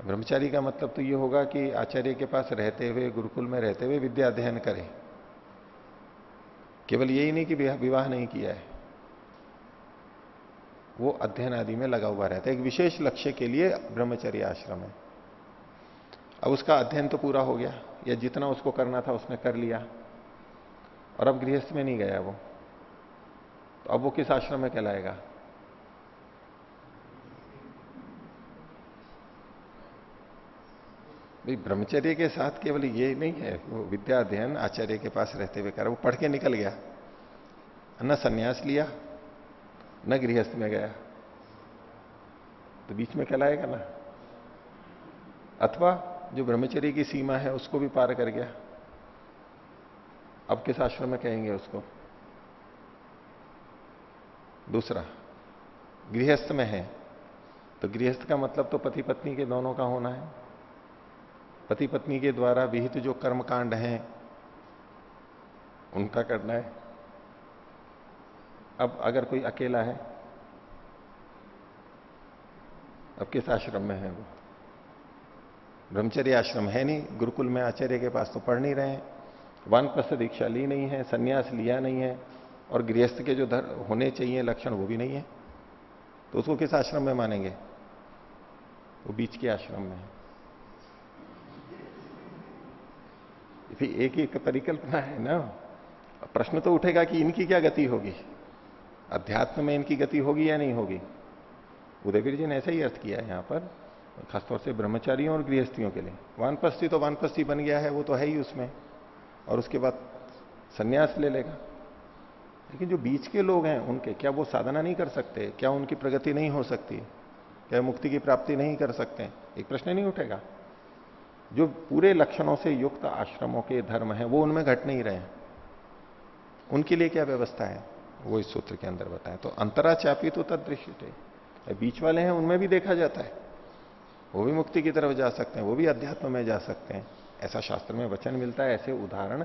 ब्रह्मचारी का मतलब तो ये होगा कि आचार्य के पास रहते हुए, गुरुकुल में रहते हुए विद्या अध्ययन करें, केवल यही नहीं कि विवाह नहीं किया है, वो अध्ययन आदि में लगा हुआ रहता है, एक विशेष लक्ष्य के लिए ब्रह्मचर्य आश्रम है। अब उसका अध्ययन तो पूरा हो गया, या जितना उसको करना था उसने कर लिया, और अब गृहस्थ में नहीं गया वो, तो अब वो किस आश्रम में कहलाएगा? भाई ब्रह्मचर्य के साथ केवल ये नहीं है, वो विद्या अध्ययन आचार्य के पास रहते हुए कर, वो पढ़ के निकल गया, न संन्यास लिया न गृहस्थ में गया, तो बीच में कहलाएगा ना। अथवा जो ब्रह्मचर्य की सीमा है उसको भी पार कर गया, अब किस आश्रम में कहेंगे उसको? दूसरा गृहस्थ में है, तो गृहस्थ का मतलब तो पति पत्नी के दोनों का होना है, पति पत्नी के द्वारा विहित जो कर्मकांड हैं उनका करना है। अब अगर कोई अकेला है, अब किस आश्रम में है वो? ब्रह्मचर्य आश्रम है नहीं, गुरुकुल में आचार्य के पास तो पढ़ नहीं रहे हैं, वानप्रस्थ दीक्षा ली नहीं है, सन्यास लिया नहीं है, और गृहस्थ के जो होने चाहिए लक्षण वो भी नहीं है, तो उसको किस आश्रम में मानेंगे? वो बीच के आश्रम में है। एक ही परिकल्पना है ना। प्रश्न तो उठेगा कि इनकी क्या गति होगी, अध्यात्म में इनकी गति होगी या नहीं होगी? उदयवीर जी ने ऐसा ही अर्थ किया है यहां पर, खासतौर से ब्रह्मचारियों और गृहस्थियों के लिए। वानप्रस्थी तो वानप्रस्थी बन गया है, वो तो है ही उसमें, और उसके बाद सन्यास ले लेगा। लेकिन जो बीच के लोग हैं उनके, क्या वो साधना नहीं कर सकते? क्या उनकी प्रगति नहीं हो सकती? क्या मुक्ति की प्राप्ति नहीं कर सकते? एक प्रश्न नहीं उठेगा। जो पूरे लक्षणों से युक्त आश्रमों के धर्म हैं वो उनमें घट नहीं रहे हैं, उनके लिए क्या व्यवस्था है वो इस सूत्र के अंदर बताएं। तो अंतरा चापी तो तदृश्यते, बीच वाले हैं उनमें भी देखा जाता है, वो भी मुक्ति की तरफ जा सकते हैं, वो भी अध्यात्म में जा सकते हैं, ऐसा शास्त्र में वचन मिलता है, ऐसे उदाहरण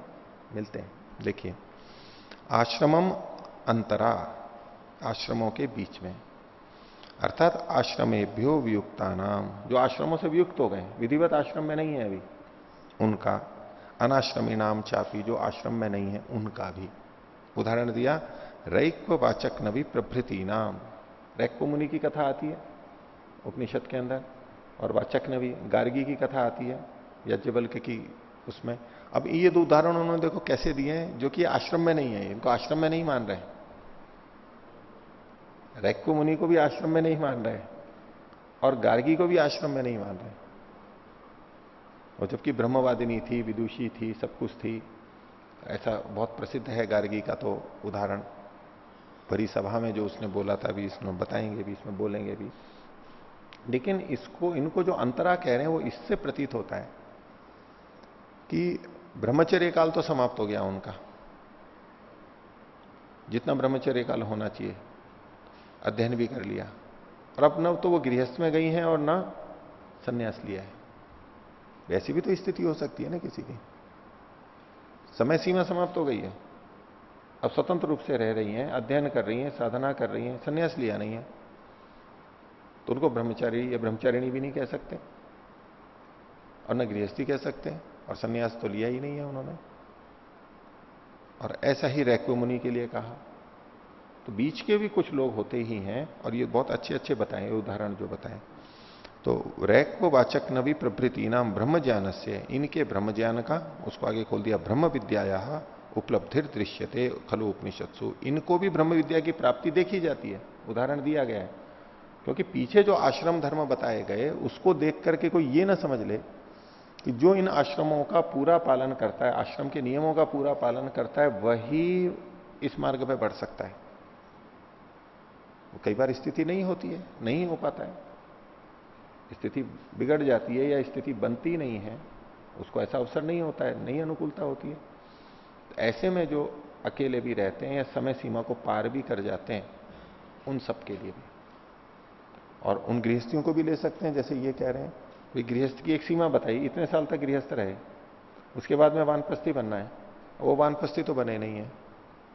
मिलते हैं। देखिए, आश्रमम अंतरा, आश्रमों के बीच में, अर्थात आश्रमेभ्यो वियुक्ता नाम, जो आश्रमों से वियुक्त हो गए, विधिवत आश्रम में नहीं है अभी, उनका, अनाश्रमी नाम चापी, जो आश्रम में नहीं है उनका भी। उदाहरण दिया, रैक्व वाचक नवी प्रभृति नाम, रैक्व मुनि की कथा आती है उपनिषद के अंदर, और वाचक नवी गार्गी की कथा आती है यज्ञवल्क्य की उसमें। अब ये दो उदाहरण उन्होंने देखो कैसे दिए हैं, जो कि आश्रम में नहीं है, इनको आश्रम में नहीं मान रहे, रैक्व मुनि को भी आश्रम में नहीं मान रहे और गार्गी को भी आश्रम में नहीं मान रहे, और जबकि ब्रह्मवादिनी थी, विदुषी थी, सब कुछ थी। ऐसा बहुत प्रसिद्ध है गार्गी का तो उदाहरण, बड़ी सभा में जो उसने बोला था, भी इसमें बताएंगे भी, इसमें बोलेंगे भी। लेकिन इसको, इनको जो अंतरा कह रहे हैं वो इससे प्रतीत होता है कि ब्रह्मचर्य काल तो समाप्त हो गया उनका, जितना ब्रह्मचर्य काल होना चाहिए, अध्ययन भी कर लिया, और अब न तो वो गृहस्थ में गई हैं और न संन्यास लिया है। वैसी भी तो स्थिति हो सकती है ना किसी की, समय सीमा समाप्त हो गई है, अब स्वतंत्र रूप से रह रही हैं, अध्ययन कर रही हैं, साधना कर रही हैं, संन्यास लिया नहीं है, तो उनको ब्रह्मचारी या ब्रह्मचारिणी भी नहीं कह सकते और न गृहस्थी कह सकते हैं, और संन्यास तो लिया ही नहीं है उन्होंने। और ऐसा ही रैक्व मुनि के लिए कहा। तो बीच के भी कुछ लोग होते ही हैं, और ये बहुत अच्छे अच्छे बताए उदाहरण जो बताए। तो रैक्व वाचक नवी प्रभृति नाम ब्रह्म ज्ञान से, इनके ब्रह्म ज्ञान का, उसको आगे खोल दिया, ब्रह्म विद्या उपलब्धिर दृश्यते खलु उपनिषत्सु, इनको भी ब्रह्म विद्या की प्राप्ति देखी जाती है, उदाहरण दिया गया है। क्योंकि पीछे जो आश्रम धर्म बताए गए उसको देख करके कोई ये ना समझ ले कि जो इन आश्रमों का पूरा पालन करता है, आश्रम के नियमों का पूरा पालन करता है, वही इस मार्ग पे बढ़ सकता है। वो कई बार स्थिति नहीं होती है, नहीं हो पाता है, स्थिति बिगड़ जाती है या स्थिति बनती नहीं है, उसको ऐसा अवसर नहीं होता है, नहीं अनुकूलता होती है। तो ऐसे में जो अकेले भी रहते हैं या समय सीमा को पार भी कर जाते हैं, उन सब के लिए भी, और उन गृहस्थियों को भी ले सकते हैं, जैसे ये कह रहे हैं भाई गृहस्थ की एक सीमा बताई, इतने साल तक गृहस्थ रहे, उसके बाद में वानप्रस्थी बनना है, वो वानप्रस्थी तो बने नहीं है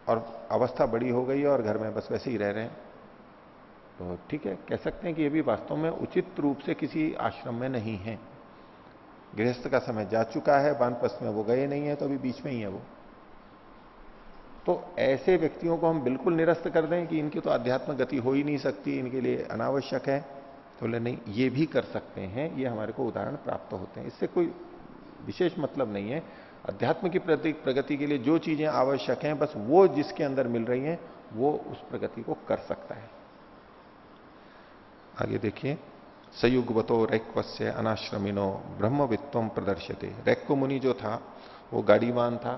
और अवस्था बड़ी हो गई है और घर में बस वैसे ही रह रहे हैं, तो ठीक है, कह सकते हैं कि ये भी वास्तव में उचित रूप से किसी आश्रम में नहीं है। गृहस्थ का समय जा चुका है, वानप्रस्थ में वो गए नहीं है, तो अभी बीच में ही है वो। तो ऐसे व्यक्तियों को हम बिल्कुल निरस्त कर दें कि इनकी तो अध्यात्म गति हो ही नहीं सकती, इनके लिए अनावश्यक है, तो बोले नहीं, ये भी कर सकते हैं, ये हमारे को उदाहरण प्राप्त होते हैं। इससे कोई विशेष मतलब नहीं है, अध्यात्म की प्रगति के लिए जो चीजें आवश्यक हैं, बस वो जिसके अंदर मिल रही हैं वो उस प्रगति को कर सकता है। आगे देखिए, सयुगवतो रैक्वस्य अनाश्रमिनो ब्रह्मवित्वम प्रदर्श्यते। रैक्व मुनि जो था वो गाड़ीवान था,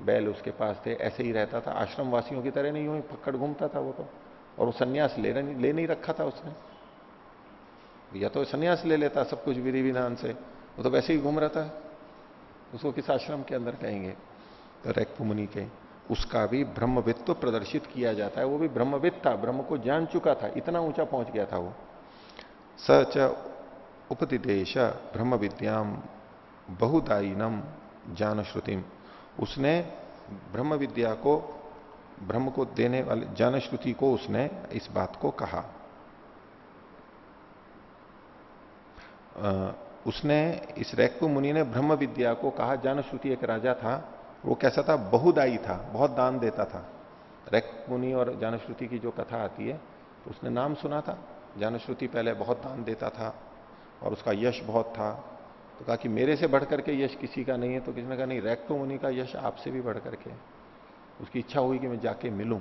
बैल उसके पास थे, ऐसे ही रहता था, आश्रम वासियों की तरह नहीं हुई पकड़ घूमता था वो तो, और वो सन्यास ले नहीं रखा था उसने, या तो सन्यास ले लेता सब कुछ विधि विधान से, वो तो वैसे ही घूम रहा था, उसको किस आश्रम के अंदर कहेंगे। तो रैक्व मुनि के, उसका भी ब्रह्मवित्व प्रदर्शित किया जाता है, वो भी ब्रह्मविद था, ब्रह्म को जान चुका था, इतना ऊंचा पहुंच गया था वो। सच उपदिदेश ब्रह्म विद्याम बहुदायिनम ज्ञान श्रुतिम, उसने ब्रह्म विद्या को, ब्रह्म को देने वाले ज्ञान श्रुति को उसने इस बात को कहा। उसने, इस रैक्व मुनि ने ब्रह्म विद्या को कहा। ज्ञान श्रुति एक राजा था, वो कैसा था, बहुदायी था, बहुत दान देता था। रैक्व मुनि और ज्ञान श्रुति की जो कथा आती है, तो उसने नाम सुना था, ज्ञान श्रुति पहले बहुत दान देता था और उसका यश बहुत था, तो कहा कि मेरे से बढ़ करके यश किसी का नहीं है। तो किसी ने कहा नहीं, रैक्व मुनि का यश आपसे भी बढ़ करके। उसकी इच्छा हुई कि मैं जाके मिलूं,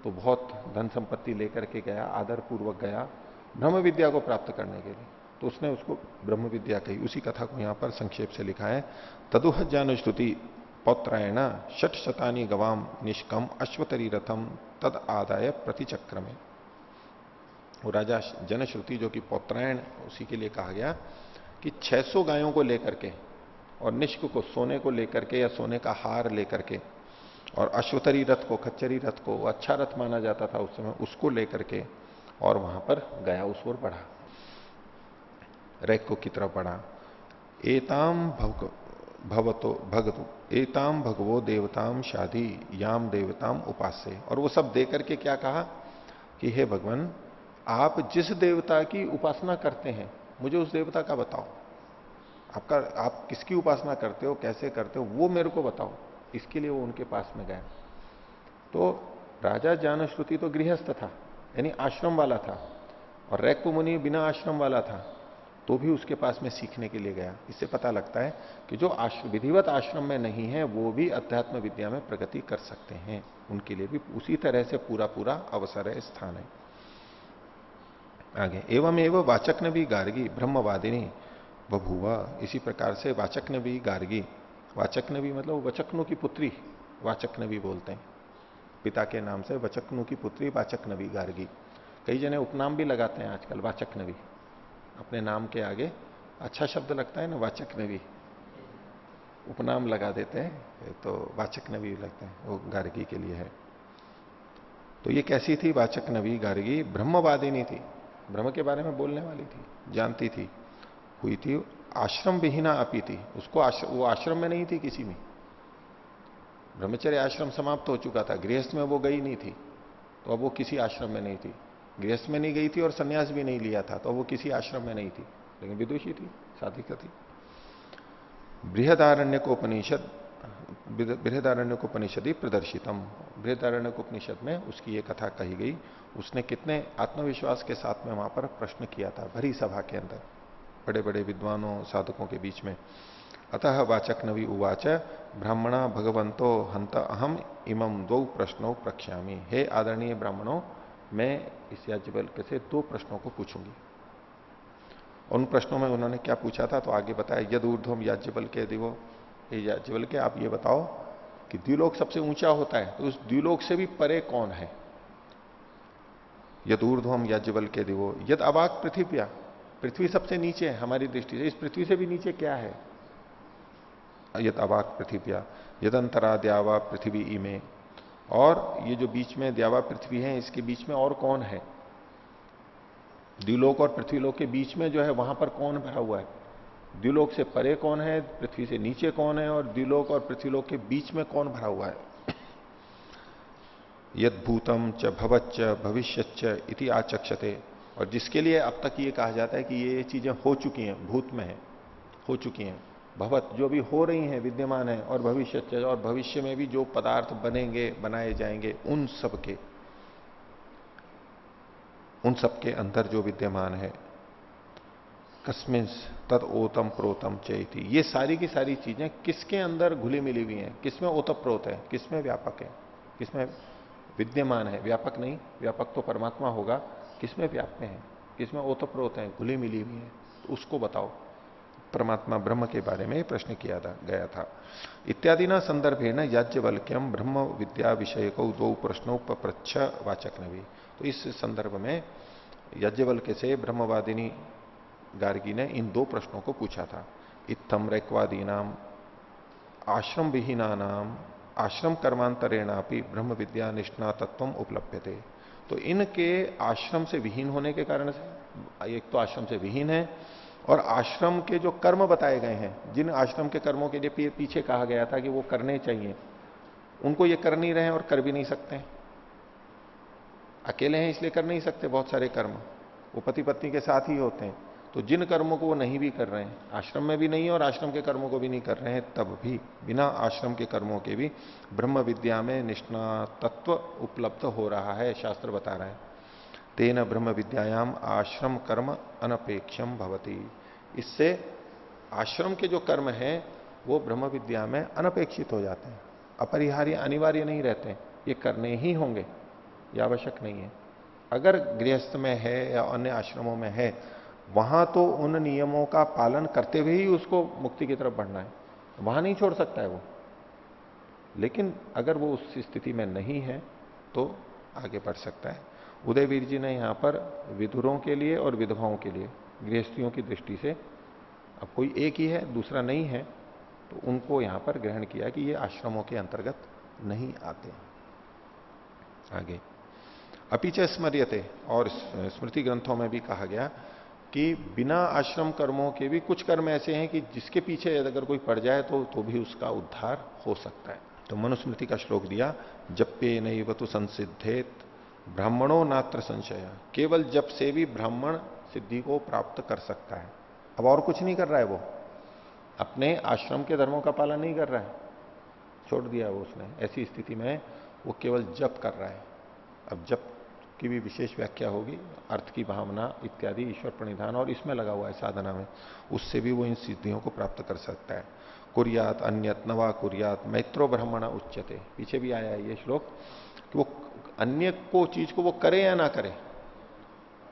तो बहुत धन संपत्ति लेकर के गया, आदर पूर्वक गया ब्रह्म विद्या को प्राप्त करने के लिए। तो उसने उसको ब्रह्म विद्या कही। उसी कथा को यहां पर संक्षेप से लिखा है, तदुह ज्ञान श्रुति पौत्रायण षट शतानी गवाम निष्कम अश्वतरी रथम तद आदाय प्रतिचक्र में। वो राजा जनश्रुति जो कि पौत्रायण, उसी के लिए कहा गया कि 600 गायों को लेकर के और निष्क को, सोने को लेकर के या सोने का हार लेकर के, और अश्वतरी रथ को, खच्चरी रथ को, अच्छा रथ माना जाता था उस समय, उसको लेकर के और वहां पर गया, उस ओर बढ़ा, रैक्व की तरफ बढ़ा। एताम भवतो भगतो एताम भगवो देवताम शादी याम देवताम उपास्य। और वो सब दे करके क्या कहा कि हे भगवान, आप जिस देवता की उपासना करते हैं मुझे उस देवता का बताओ। आप किसकी उपासना करते हो, कैसे करते हो, वो मेरे को बताओ। इसके लिए वो उनके पास में गया। तो राजा जानश्रुति तो गृहस्थ था, यानी आश्रम वाला था, और रैक्व मुनि बिना आश्रम वाला था, तो भी उसके पास में सीखने के लिए गया। इससे पता लगता है कि जो विधिवत आश्रम में नहीं है वो भी अध्यात्म विद्या में प्रगति कर सकते हैं, उनके लिए भी उसी तरह से पूरा पूरा अवसर है, स्थान है। आगे, एवं एवं वाचक ने भी गार्गी ब्रह्मवादिनी बभुआ। इसी प्रकार से वाचक ने भी गार्गी, वाचक ने भी मतलब वचकनु की पुत्री वाचक ने भी बोलते हैं, पिता के नाम से वचकनु की पुत्री वाचक नबी गार्गी। कई जने उपनाम भी लगाते हैं आजकल, वाचक नबी अपने नाम के आगे अच्छा शब्द लगता है ना, वाचक नबी उपनाम लगा देते हैं, तो वाचक नबी लगता है, वो गार्गी के लिए है। तो ये कैसी थी वाचक नबी गार्गी? ब्रह्मवादिनी थी, ब्रह्म के बारे में बोलने वाली थी, जानती थी, हुई थी आश्रम विहीना अपी थी। उसको वो आश्रम में नहीं थी किसी में, ब्रह्मचर्य आश्रम समाप्त हो चुका था, गृहस्थ में वो गई नहीं थी, तो अब वो किसी आश्रम में नहीं थी, गृहस्थ में नहीं गई थी और सन्यास भी नहीं लिया था, तो वो किसी आश्रम में नहीं थी, लेकिन विदुषी थी, साधिका थी। बृहदारण्यकोपनिषद बृहदारण्यकोपनिषद ही प्रदर्शितम, बृहदारण्यकोपनिषद में उसकी ये कथा कही गई। उसने कितने आत्मविश्वास के साथ में वहां पर प्रश्न किया था, भरी सभा के अंदर, बड़े बड़े विद्वानों साधकों के बीच में। अतः वाचक नवी उवाच ब्राह्मणा भगवंतो हंत अहम इमं दो प्रश्नों प्रख्यामी। हे आदरणीय ब्राह्मणों, मैं इस याज्ञवल्क्य से दो प्रश्नों को पूछूंगी। उन प्रश्नों में उन्होंने क्या पूछा था तो आगे बताया, यद ऊर्ध्वम याज्ञवल्क्य दिवो, हे याज्ञवल्क्य आप ये बताओ कि द्विलोक सबसे ऊंचा होता है, तो उस द्विलोक से भी परे कौन है? यद ऊर्ध्वम याज्ञवल्क्य दिवो यद अवाक पृथ्व्या, पृथ्वी सबसे नीचे है हमारी दृष्टि से, इस पृथ्वी से भी नीचे क्या है? यद अवाक पृथ्व्या यद अंतरा द्यावा पृथ्वी इमे, और ये जो बीच में द्यावा पृथ्वी है इसके बीच में और कौन है? द्विलोक और पृथ्वीलोक के बीच में जो है वहां पर कौन भरा हुआ है? द्विलोक से परे कौन है, पृथ्वी से नीचे कौन है, और द्विलोक और पृथ्वीलोक के बीच में कौन भरा हुआ है? यद भूतम च भवच्च भविष्यच्च इति आचक्षते, और जिसके लिए अब तक ये कहा जाता है कि ये चीजें हो चुकी हैं, भूत में है, हो चुकी हैं, भवत जो भी हो रही हैं विद्यमान है, और भविष्यच्च और भविष्य में भी जो पदार्थ बनेंगे बनाए जाएंगे उन सबके अंदर जो विद्यमान है, कस्मिन तद ओतम प्रोतम चैती, ये सारी की सारी चीजें किसके अंदर घुली मिली हुई हैं? किसमें ओतप्रोत है, किसमें व्यापक है, किसमें विद्यमान है? व्यापक नहीं, व्यापक तो परमात्मा होगा, किसमें व्याप्त है, किसमें ओतप्रोत है, घुली मिली हुई है, तो उसको बताओ। परमात्मा ब्रह्म के बारे में प्रश्न किया गया था। इत्यादि ना संदर्भे न याज्ञवल्क्यम ब्रह्म विद्या विषय को दो प्रश्नों पप्रच्छ वाचक नवी। तो इस संदर्भ में याज्ञवल्क्य से ब्रह्मवादिनी गार्गी ने इन दो प्रश्नों को पूछा था। इत्थम रैक्वादी नाम आश्रम विहीना नाम आश्रम कर्मांतरेणापि ब्रह्म विद्या निष्णातत्व उपलब्ध थे। तो इनके आश्रम से विहीन होने के कारण से, एक तो आश्रम से विहीन है, और आश्रम के जो कर्म बताए गए हैं, जिन आश्रम के कर्मों के लिए पीछे कहा गया था कि वो करने चाहिए, उनको ये कर नहीं रहे हैं और कर भी नहीं सकते। अकेले हैं इसलिए कर नहीं सकते बहुत सारे कर्म, वो पति पत्नी के साथ ही होते हैं, तो जिन कर्मों को वो नहीं भी कर रहे हैं, आश्रम में भी नहीं है और आश्रम के कर्मों को भी नहीं कर रहे हैं, तब भी बिना आश्रम के कर्मों के भी ब्रह्म विद्या में निष्णातत्व उपलब्ध हो रहा है, शास्त्र बता रहे हैं। तेन ब्रह्म विद्यायाम आश्रम कर्म अनपेक्षम भवती, इससे आश्रम के जो कर्म हैं वो ब्रह्म विद्या में अनपेक्षित हो जाते हैं, अपरिहार्य अनिवार्य नहीं रहते, ये करने ही होंगे, ये आवश्यक नहीं है। अगर गृहस्थ में है या अन्य आश्रमों में है, वहां तो उन नियमों का पालन करते हुए ही उसको मुक्ति की तरफ बढ़ना है, वहां नहीं छोड़ सकता है वो। लेकिन अगर वो उस स्थिति में नहीं है तो आगे बढ़ सकता है। उदयवीर जी ने यहां पर विधुरों के लिए और विधवाओं के लिए गृहस्थियों की दृष्टि से, अब कोई एक ही है दूसरा नहीं है, तो उनको यहां पर ग्रहण किया कि ये आश्रमों के अंतर्गत नहीं आते। आगे अपिच स्मर्यते, और स्मृति ग्रंथों में भी कहा गया कि बिना आश्रम कर्मों के भी कुछ कर्म ऐसे हैं कि जिसके पीछे अगर कोई पड़ जाए तो भी उसका उद्धार हो सकता है। तो मनुस्मृति का श्लोक दिया, जप्ये नैव तु संसिद्धेत ब्राह्मणों नात्र संशय, केवल जप से भी ब्राह्मण सिद्धि को प्राप्त कर सकता है। अब और कुछ नहीं कर रहा है, वो अपने आश्रम के धर्मों का पालन नहीं कर रहा है, छोड़ दिया वो उसने, ऐसी स्थिति में वो केवल जप कर रहा है। अब जप की भी विशेष व्याख्या होगी, अर्थ की भावना इत्यादि, ईश्वर प्रणिधान और इसमें लगा हुआ है साधना में, उससे भी वो इन सिद्धियों को प्राप्त कर सकता है। कुर्यात अन्यत नवा कुर्यात मैत्रो ब्राह्मण उच्यते, पीछे भी आया है ये श्लोक, कि वो अन्य को चीज को वो करे या ना करे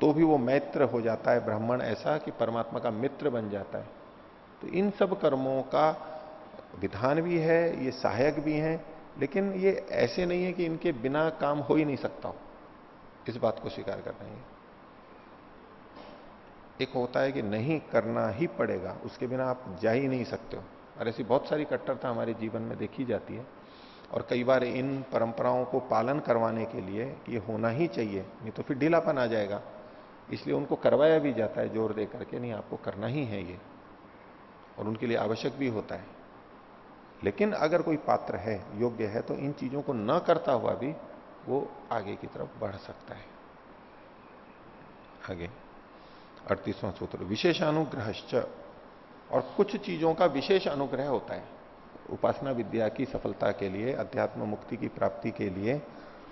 तो भी वो मैत्र हो जाता है ब्राह्मण, ऐसा कि परमात्मा का मित्र बन जाता है। तो इन सब कर्मों का विधान भी है, ये सहायक भी हैं, लेकिन ये ऐसे नहीं है कि इनके बिना काम हो ही नहीं सकता हो, इस बात को स्वीकार करना है। एक होता है कि नहीं करना ही पड़ेगा, उसके बिना आप जा ही नहीं सकते हो, और ऐसी बहुत सारी कट्टरता हमारे जीवन में देखी जाती है। और कई बार इन परंपराओं को पालन करवाने के लिए कि ये होना ही चाहिए, नहीं तो फिर ढीलापन आ जाएगा, इसलिए उनको करवाया भी जाता है जोर दे करके, नहीं आपको करना ही है ये, और उनके लिए आवश्यक भी होता है। लेकिन अगर कोई पात्र है, योग्य है, तो इन चीजों को न करता हुआ भी वो आगे की तरफ बढ़ सकता है। आगे 38वां सूत्र, विशेषानुग्रहश्च, और कुछ चीजों का विशेष अनुग्रह होता है उपासना विद्या की सफलता के लिए, अध्यात्म मुक्ति की प्राप्ति के लिए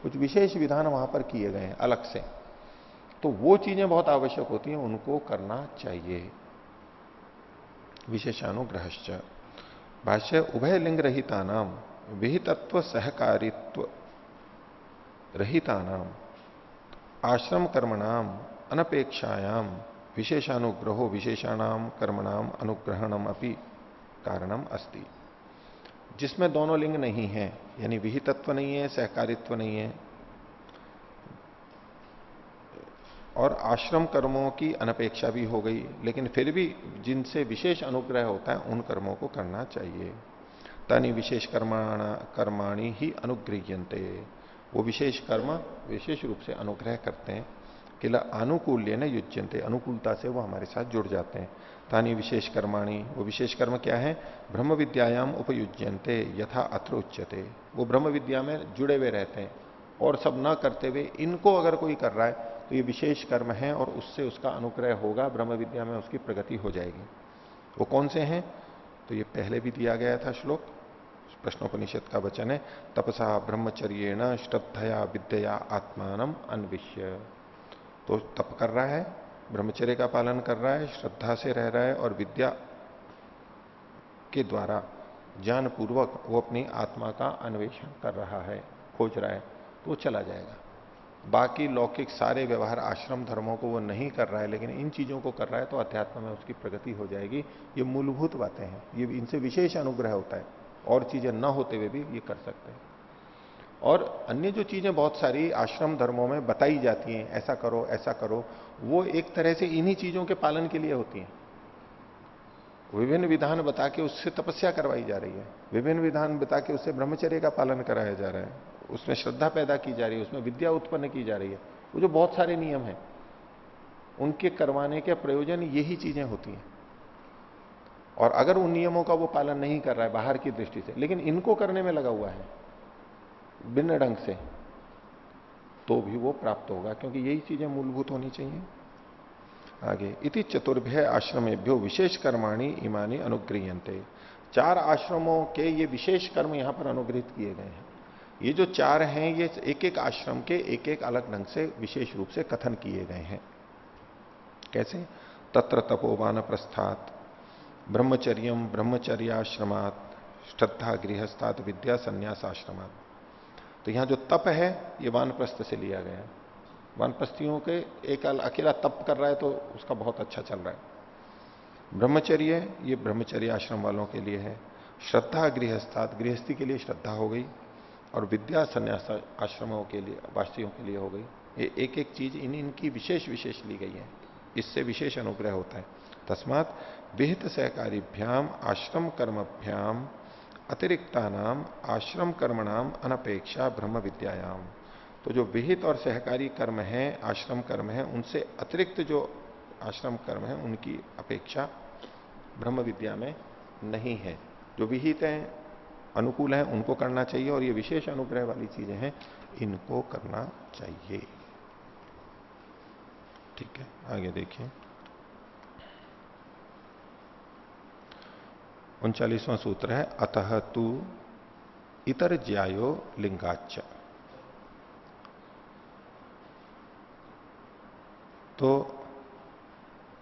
कुछ विशेष विधान वहां पर किए गए हैं अलग से, तो वो चीजें बहुत आवश्यक होती हैं, उनको करना चाहिए। विशेषानुग्रहश्च, भाष्य, उभय लिंग रहितानाम विहितत्व सहकारित्व रहितानाम आश्रम कर्मणाम अनपेक्षायाम विशेषानुग्रहो विशेषाणाम कर्मणाम अनुग्रहणम अपि कारणम अस्ति। जिसमें दोनों लिंग नहीं है, यानी विहितत्व नहीं है, सहकारित्व नहीं है, और आश्रम कर्मों की अनपेक्षा भी हो गई, लेकिन फिर भी जिनसे विशेष अनुग्रह होता है उन कर्मों को करना चाहिए। तानी विशेष कर्माणी ही अनुगृह्यन्ते, वो विशेष कर्म विशेष रूप से अनुग्रह करते हैं। किला अनुकूल्य न युज्यन्ते, अनुकूलता से वो हमारे साथ जुड़ जाते हैं। तानी विशेष कर्माणी, वो विशेष कर्म क्या है, ब्रह्म विद्यायाम उपयुज्यन्ते यथा अत्र उच्यते, वो ब्रह्म विद्या में जुड़े हुए रहते हैं, और सब न करते हुए इनको अगर कोई कर रहा है तो ये विशेष कर्म है, और उससे उसका अनुग्रह होगा, ब्रह्म विद्या में उसकी प्रगति हो जाएगी। वो कौन से हैं, तो ये पहले भी दिया गया था श्लोक, प्रश्नोपनिषद का वचन है, तपसा ब्रह्मचर्येण श्रद्धया विद्या आत्मानम अन्विष्य। तो तप कर रहा है, ब्रह्मचर्य का पालन कर रहा है, श्रद्धा से रह रहा है, और विद्या के द्वारा ज्ञान पूर्वक वो अपनी आत्मा का अन्वेषण कर रहा है, खोज रहा है, तो वो चला जाएगा। बाकी लौकिक सारे व्यवहार आश्रम धर्मों को वो नहीं कर रहा है, लेकिन इन चीजों को कर रहा है, तो अध्यात्म में उसकी प्रगति हो जाएगी। ये मूलभूत बातें हैं, ये इनसे विशेष अनुग्रह होता है, और चीजें न होते हुए भी ये कर सकते हैं। और अन्य जो चीजें बहुत सारी आश्रम धर्मों में बताई जाती हैं, ऐसा करो ऐसा करो, वो एक तरह से इन्हीं चीजों के पालन के लिए होती हैं। विभिन्न विधान बता के उससे तपस्या करवाई जा रही है, विभिन्न विधान बता के उससे ब्रह्मचर्य का पालन कराया जा रहा है, उसमें श्रद्धा पैदा की जा रही है, उसमें विद्या उत्पन्न की जा रही है। वो जो बहुत सारे नियम हैं, उनके करवाने के प्रयोजन यही चीजें होती हैं। और अगर उन नियमों का वो पालन नहीं कर रहा है बाहर की दृष्टि से, लेकिन इनको करने में लगा हुआ है भिन्न ढंग से, तो भी वो प्राप्त होगा, क्योंकि यही चीजें मूलभूत होनी चाहिए। आगे, इति चतुर्भ्य आश्रमेभ्यो विशेष कर्माणि इमानी अनुगृह्यन्ते, 4 आश्रमों के ये विशेष कर्म यहां पर अनुग्रहित किए गए हैं। ये जो 4 हैं, ये एक एक आश्रम के एक एक अलग ढंग से विशेष रूप से कथन किए गए हैं। कैसे, तत्र तपोवान प्रस्थात ब्रह्मचर्यम ब्रह्मचर्याश्रमात श्रद्धा गृहस्थात विद्या संन्यास आश्रमात। तो यहां जो तप है ये वानप्रस्थ से लिया गया है। वानप्रस्थियों के एक अकेला तप कर रहा है तो उसका बहुत अच्छा चल रहा है। ब्रह्मचर्य ये ब्रह्मचर्य आश्रम वालों के लिए है। श्रद्धा गृहस्थात, गृहस्थी के लिए श्रद्धा हो गई, और विद्या संन्यास आश्रमों के लिए, वासियों के लिए हो गई। ये एक एक चीज इनकी विशेष विशेष ली गई है, इससे विशेष अनुग्रह होता है। तस्मात विहित सहकारिभ्याम आश्रम कर्मभ्याम अतिरिक्ता नाम आश्रम कर्मणाम अनपेक्षा ब्रह्म विद्यायाम। तो जो विहित और सहकारी कर्म है, आश्रम कर्म है, उनसे अतिरिक्त जो आश्रम कर्म है उनकी अपेक्षा ब्रह्म विद्या में नहीं है। जो विहित हैं, अनुकूल हैं, उनको करना चाहिए, और ये विशेष अनुग्रह वाली चीजें हैं, इनको करना चाहिए। ठीक है, आगे देखिए 39वां सूत्र है अतः तू इतर ज्यायो लिंगाच्च। तो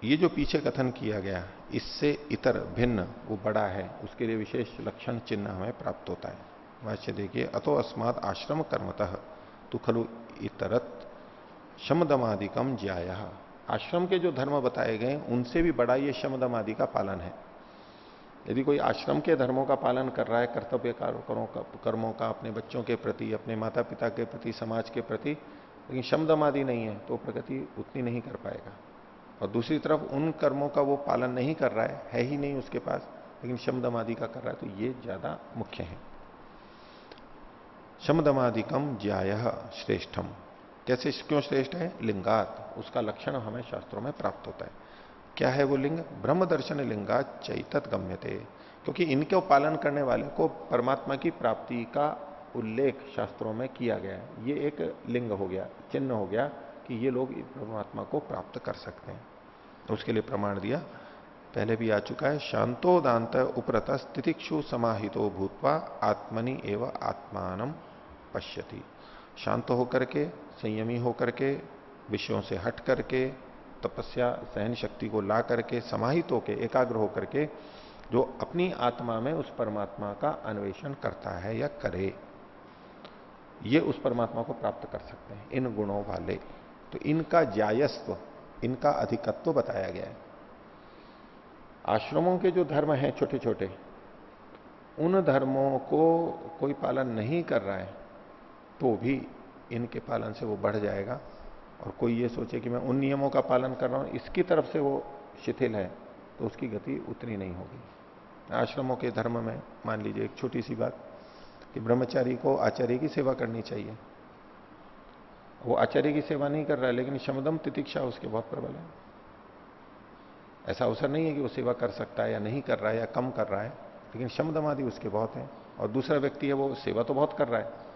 ये जो पीछे कथन किया गया, इससे इतर भिन्न वो बड़ा है, उसके लिए विशेष लक्षण चिन्ह हमें प्राप्त होता है। वाच्य देखिए अतो अस्मात् आश्रम कर्मतः तु खलु इतरत शमदमादिकम ज्याय। आश्रम के जो धर्म बताए गए उनसे भी बड़ा ये शमदम आदि का पालन है। यदि कोई आश्रम के धर्मों का पालन कर रहा है, कर्तव्य कर्मों का अपने बच्चों के प्रति, अपने माता पिता के प्रति, समाज के प्रति, लेकिन शमदम आदि नहीं है, तो प्रगति उतनी नहीं कर पाएगा। और दूसरी तरफ उन कर्मों का वो पालन नहीं कर रहा है ही नहीं उसके पास, लेकिन शमदमादि का कर रहा है, तो ये ज्यादा मुख्य है। शमदमादिकम ज्याय श्रेष्ठम। कैसे, क्यों श्रेष्ठ है? लिंगात, उसका लक्षण हमें शास्त्रों में प्राप्त होता है। क्या है वो लिंग? ब्रह्म दर्शन लिंगात चैतत गम्यते। क्योंकि इनके पालन करने वाले को परमात्मा की प्राप्ति का उल्लेख शास्त्रों में किया गया है। ये एक लिंग हो गया, चिन्ह हो गया कि ये लोग परमात्मा को प्राप्त कर सकते हैं। तो उसके लिए प्रमाण दिया, पहले भी आ चुका है। शांतो दांत उपरत स्थितिक्षु समाहितो भूत्वा आत्मनि एवं आत्मानम पश्यति। शांत होकर के, संयमी होकर के, विषयों से हट करके, तपस्या सहन शक्ति को ला करके, समाहित होकर, एकाग्र होकर के, जो अपनी आत्मा में उस परमात्मा का अन्वेषण करता है या करे, ये उस परमात्मा को प्राप्त कर सकते हैं इन गुणों वाले। तो इनका ज्यायस्व, इनका अधिकत्व बताया गया है। आश्रमों के जो धर्म हैं छोटे छोटे, उन धर्मों को कोई पालन नहीं कर रहा है तो भी इनके पालन से वो बढ़ जाएगा। और कोई ये सोचे कि मैं उन नियमों का पालन कर रहा हूं, इसकी तरफ से वो शिथिल है, तो उसकी गति उतनी नहीं होगी। आश्रमों के धर्म में मान लीजिए एक छोटी सी बात कि ब्रह्मचारी को आचार्य की सेवा करनी चाहिए। वो आचार्य की सेवा नहीं कर रहा है, लेकिन शमदम तितिक्षा उसके बहुत प्रबल है। ऐसा अवसर नहीं है कि वो सेवा कर सकता है या नहीं कर रहा है या कम कर रहा है, लेकिन शमदम आदि उसके बहुत है। और दूसरा व्यक्ति है, वो सेवा तो बहुत कर रहा है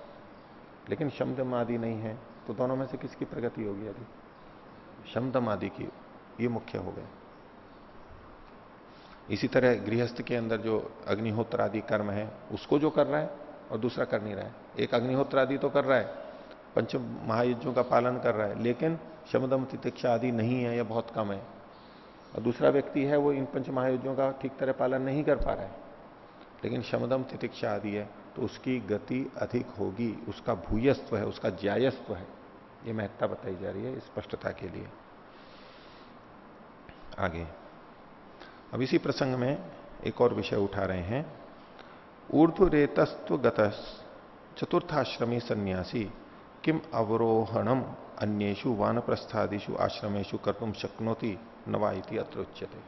लेकिन शमदम आदि नहीं है, तो दोनों में से किसकी प्रगति होगी? यदि शमदम आदि की, ये मुख्य हो गए। इसी तरह गृहस्थ के अंदर जो अग्निहोत्र आदि कर्म है, उसको जो कर रहा है और दूसरा कर नहीं रहा है। एक अग्निहोत्र आदि तो कर रहा है, पंच महायज्ञों का पालन कर रहा है, लेकिन शमदम तितिक्षा आदि नहीं है या बहुत कम है। और दूसरा व्यक्ति है, वो इन पंच महायज्ञों का ठीक तरह पालन नहीं कर पा रहा है, लेकिन शमदम तितिक्षा आदि है, तो उसकी गति अधिक होगी, उसका भूयस्व है, उसका ज्यायस्व है। ये महत्ता बताई जा रही है स्पष्टता के लिए। आगे अब इसी प्रसंग में एक और विषय उठा रहे हैं। ऊर्ध्वरेतस्त्व गतस चतुर्थाश्रमी सन्यासी किम अवरोहणम अन्येषु वानप्रस्थादिषु आश्रमेषु कर्तुम शक्नोति नवा इति अत्र उच्यते।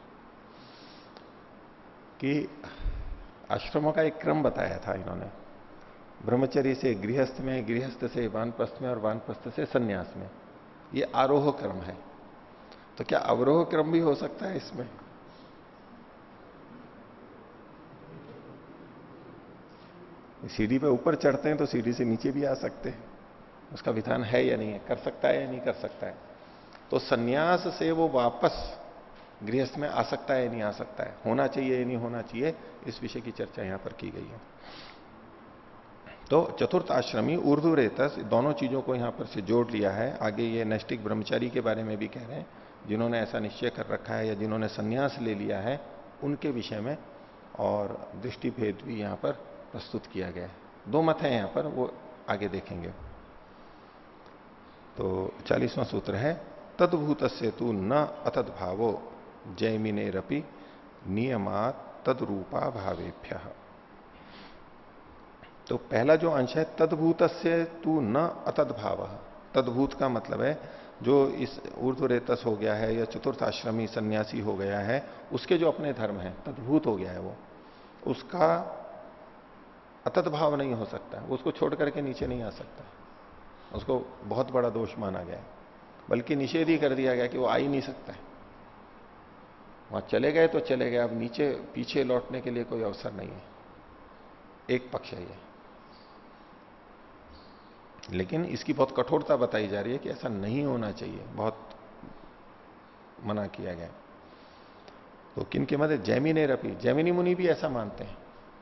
कि आश्रमों का एक क्रम बताया था इन्होंने, ब्रह्मचर्य से गृहस्थ में, गृहस्थ से वानप्रस्थ में और वानप्रस्थ से सन्यास में। ये आरोह क्रम है। तो क्या अवरोह क्रम भी हो सकता है इसमें? सीढ़ी पे ऊपर चढ़ते हैं तो सीढ़ी से नीचे भी आ सकते हैं, उसका विधान है या नहीं है, कर सकता है या नहीं कर सकता है। तो सन्यास से वो वापस गृहस्थ में आ सकता है या नहीं आ सकता है, होना चाहिए या नहीं होना चाहिए, इस विषय की चर्चा यहां पर की गई है। तो चतुर्थ आश्रमी ऊर्ध्वरेतस, दोनों चीजों को यहां पर से जोड़ लिया है। आगे ये नैष्टिक ब्रह्मचारी के बारे में भी कह रहे हैं, जिन्होंने ऐसा निश्चय कर रखा है या जिन्होंने संन्यास ले लिया है, उनके विषय में और दृष्टि भेद भी यहां पर प्रस्तुत किया गया है। दो मत है यहां पर, वो आगे देखेंगे। तो 40वां सूत्र है तद्भूत से तू न अतद भावो जैमिनेरपि नियमात तद्रूपा भावेभ्य। तो पहला जो अंश है तद्भूत से तू न अतद भाव। तद्भूत का मतलब है जो इस ऊर्ध्वरेतस हो गया है या चतुर्थ आश्रमी सन्यासी हो गया है, उसके जो अपने धर्म है, तद्भूत हो गया है वो, उसका अतत भाव नहीं हो सकता, वो उसको छोड़ करके नीचे नहीं आ सकता, उसको बहुत बड़ा दोष माना गया, बल्कि निषेध ही कर दिया गया कि वो आ ही नहीं सकता है। वहां चले गए तो चले गए, अब नीचे पीछे लौटने के लिए कोई अवसर नहीं है। एक पक्ष है ये, लेकिन इसकी बहुत कठोरता बताई जा रही है कि ऐसा नहीं होना चाहिए, बहुत मना किया गया। तो किन के मत जैमिनी रपी, जैमिनी मुनि भी ऐसा मानते हैं।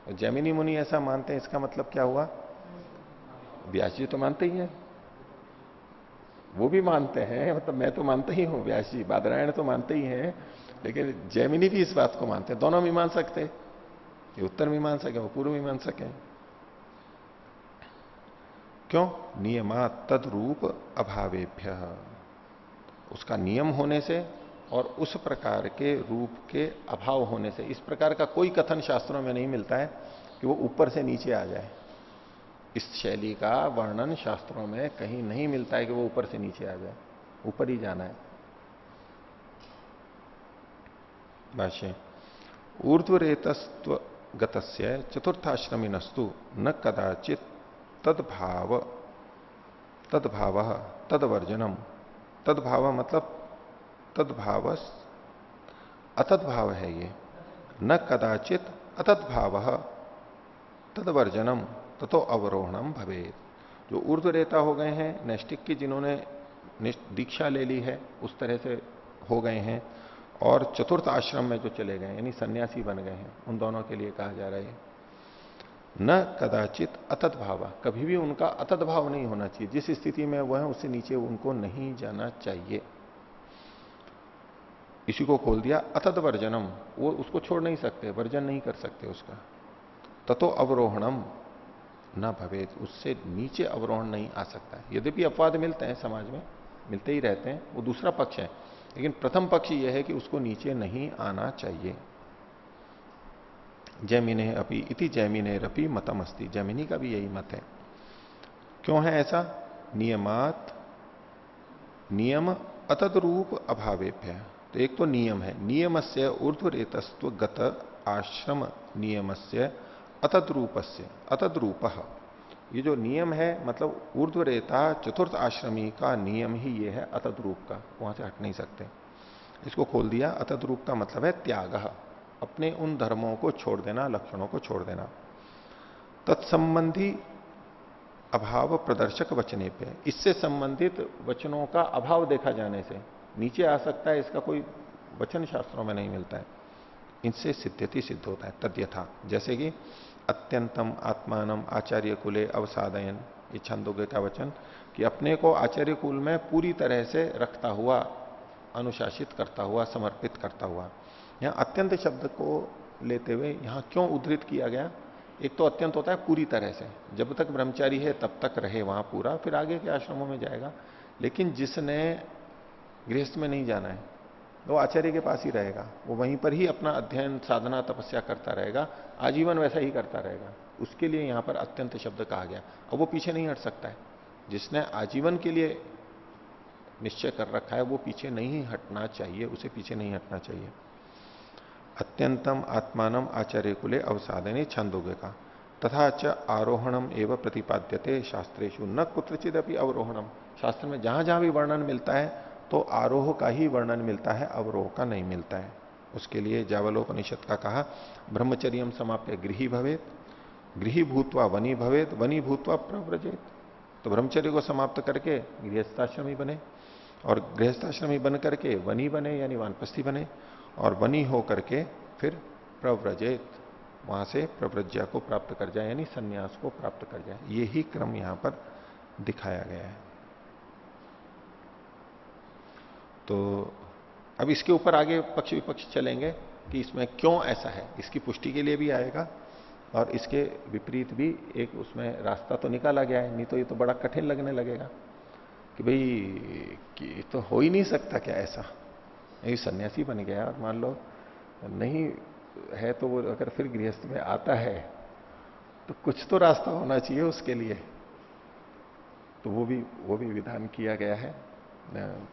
और जैमिनी मुनि ऐसा मानते हैं, इसका मतलब क्या हुआ? व्यास जी तो मानते ही हैं, वो भी मानते हैं, मतलब मैं तो मानता ही हूं, व्यास जी बादरायण तो मानते ही हैं, लेकिन जैमिनी भी इस बात को मानते हैं। दोनों मीमांसक थे, ये उत्तर मीमांसक है, वो पूर्व मीमांसक है। क्यों? नियमा तद रूप अभावेभ्य, उसका नियम होने से और उस प्रकार के रूप के अभाव होने से। इस प्रकार का कोई कथन शास्त्रों में नहीं मिलता है कि वो ऊपर से नीचे आ जाए। इस शैली का वर्णन शास्त्रों में कहीं नहीं मिलता है कि वो ऊपर से नीचे आ जाए, ऊपर ही जाना है। भाष्य, ऊर्ध्वरेतस्त्व गतस्य चतुर्थाश्रमिनस्तु न कदाचित तदभाव तदभाव तदवर्जनम। तदभाव मतलब तदभाव अतद्भाव है ये, न कदाचित अतद्भाव तदवर्जनम ततो अवरोहणम भवेत। जो ऊर्ध्वरेता हो गए हैं, नैष्टिक की जिन्होंने दीक्षा ले ली है, उस तरह से हो गए हैं, और चतुर्थ आश्रम में जो चले गए यानी सन्यासी बन गए हैं, उन दोनों के लिए कहा जा रहा है न कदाचित अतद्भाव, कभी भी उनका अतद्भाव नहीं होना चाहिए। जिस स्थिति में वह है उससे नीचे उनको नहीं जाना चाहिए। इसी को खोल दिया अतद वर्जनम, वो उसको छोड़ नहीं सकते, वर्जन नहीं कर सकते उसका। ततो अवरोहणम न भवेत, उससे नीचे अवरोहण नहीं आ सकता है। यद्यपि अपवाद मिलते हैं समाज में, मिलते ही रहते हैं, वो दूसरा पक्ष है, लेकिन प्रथम पक्ष यह है कि उसको नीचे नहीं आना चाहिए। जैमिने अपि इति जैमिने रपि मतम अस्ति, जैमिनी का भी यही मत है। क्यों है ऐसा? नियमात नियम अतद रूप अभावेभ्य। तो एक तो नियम है, नियमस्य ऊर्ध्वरेतस्त्व गत आश्रम नियमस्य अतद रूपस्य अतद रूपः। ये जो नियम है मतलब ऊर्ध्वरेता चतुर्थ आश्रमी का नियम ही ये है अतद रूप का, वहां से हट नहीं सकते। इसको खोल दिया, अतद रूप का मतलब है त्याग, अपने उन धर्मों को छोड़ देना, लक्षणों को छोड़ देना। तत्संबंधी अभाव प्रदर्शक वचने पे, इससे संबंधित वचनों का अभाव देखा जाने से नीचे आ सकता है, इसका कोई वचन शास्त्रों में नहीं मिलता है, इनसे सिद्ध्यति सिद्ध होता है। तद्यथा, जैसे कि अत्यंतम आत्मानम आचार्य कुले अवसादयन, ये छंदोग्य का वचन, कि अपने को आचार्य कुल में पूरी तरह से रखता हुआ, अनुशासित करता हुआ, समर्पित करता हुआ। यहां अत्यंत शब्द को लेते हुए यहां क्यों उद्धृत किया गया? एक तो अत्यंत होता है पूरी तरह से, जब तक ब्रह्मचारी है तब तक रहे वहां पूरा, फिर आगे के आश्रमों में जाएगा। लेकिन जिसने गृहस्थ में नहीं जाना है, वो आचार्य के पास ही रहेगा, वो वहीं पर ही अपना अध्ययन साधना तपस्या करता रहेगा, आजीवन वैसा ही करता रहेगा। उसके लिए यहां पर अत्यंत शब्द कहा गया। अब वो पीछे नहीं हट सकता है, जिसने आजीवन के लिए निश्चय कर रखा है वो पीछे नहीं हटना चाहिए, उसे पीछे नहीं हटना चाहिए। अत्यंतम आत्मानम आचार्य कुले अवसादने छंदोगे का, तथा च आरोहणम एवं प्रतिपाद्यते शास्त्रेशु न कुत्रचित अपनी अवरोहणम। शास्त्र में जहां जहां भी वर्णन मिलता है तो आरोह का ही वर्णन मिलता है, अवरोह का नहीं मिलता है। उसके लिए जावलोपनिषद का कहा, ब्रह्मचर्यम समाप्य गृही भवेत, गृही भूतवा वनी भवेत, वनी भूतवा प्रव्रजेत। तो ब्रह्मचर्य को समाप्त करके गृहस्थाश्रमी बने, और गृहस्थाश्रमी बन करके वनी बने यानी वानप्रस्थी बने, और वनी हो करके फिर प्रव्रजेत, वहां से प्रव्रज्या को प्राप्त कर जाए यानी सन्यास को प्राप्त कर जाए। ये ही क्रम यहां पर दिखाया गया है। तो अब इसके ऊपर आगे पक्ष विपक्ष चलेंगे कि इसमें क्यों ऐसा है, इसकी पुष्टि के लिए भी आएगा, और इसके विपरीत भी एक उसमें रास्ता तो निकाला गया है। नहीं तो ये तो बड़ा कठिन लगने लगेगा कि भाई कि तो हो ही नहीं सकता क्या ऐसा, ये सन्यासी बन गया और मान लो नहीं है तो वो अगर फिर गृहस्थ में आता है तो कुछ तो रास्ता होना चाहिए उसके लिए। तो वो भी विधान किया गया है।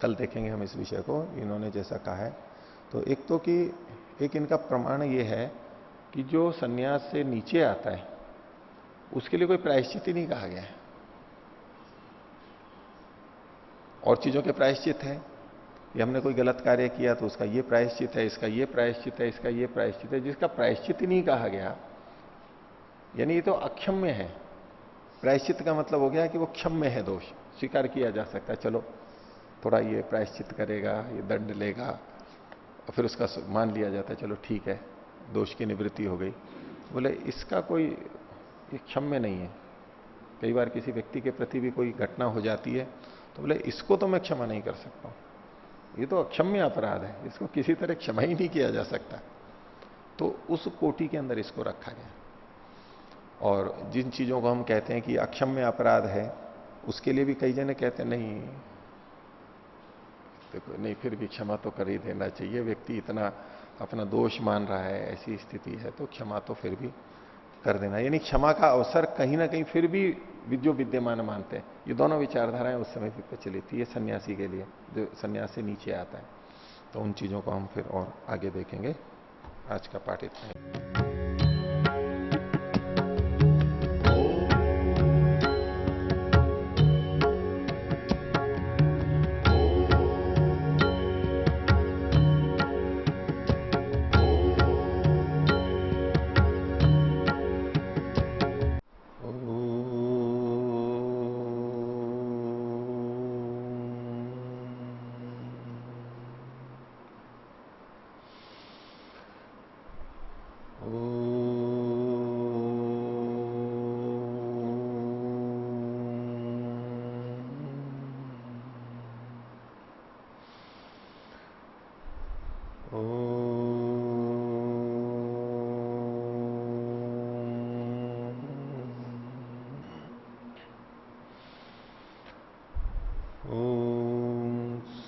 कल देखेंगे हम इस विषय को, इन्होंने जैसा कहा है। तो एक तो कि एक इनका प्रमाण ये है कि जो सन्यास से नीचे आता है उसके लिए कोई प्रायश्चित ही नहीं कहा गया है, और चीजों के प्रायश्चित है। ये हमने कोई गलत कार्य किया तो उसका ये प्रायश्चित है, इसका ये प्रायश्चित है, इसका ये प्रायश्चित है, जिसका प्रायश्चित ही नहीं कहा गया, यानी ये तो अक्षम्य है। प्रायश्चित का मतलब हो गया कि वो क्षम्य है, दोष स्वीकार किया जा सकता है, चलो थोड़ा ये प्रायश्चित करेगा, ये दंड लेगा, और फिर उसका मान लिया जाता है, चलो ठीक है, दोष की निवृत्ति हो गई। बोले इसका कोई ये क्षम्य नहीं है। कई बार किसी व्यक्ति के प्रति भी कोई घटना हो जाती है तो बोले इसको तो मैं क्षमा नहीं कर सकता हूं, ये तो अक्षम्य अपराध है, इसको किसी तरह क्षमा ही नहीं किया जा सकता। तो उस कोटि के अंदर इसको रखा गया। और जिन चीजों को हम कहते हैं कि अक्षम्य अपराध है, उसके लिए भी कई जने कहते हैं नहीं, देखो नहीं, फिर भी क्षमा तो कर ही देना चाहिए, व्यक्ति इतना अपना दोष मान रहा है, ऐसी स्थिति है तो क्षमा तो फिर भी कर देना, यानी क्षमा का अवसर कहीं ना कहीं फिर भी जो विद्यमान मानते हैं। ये दोनों विचारधाराएं उस समय भी प्रचलित थी, ये सन्यासी के लिए जो सन्यास से नीचे आता है। तो उन चीजों को हम फिर और आगे देखेंगे। आज का पाठ इतना ही।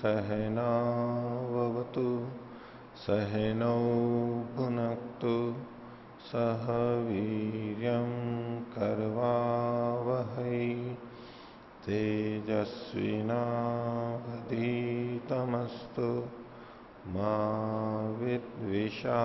सहनावतु सहनौ भुनक्तु सह वीर्यं करवावहै तेजस्विनावधीतमस्तु मा विद्विषावहै।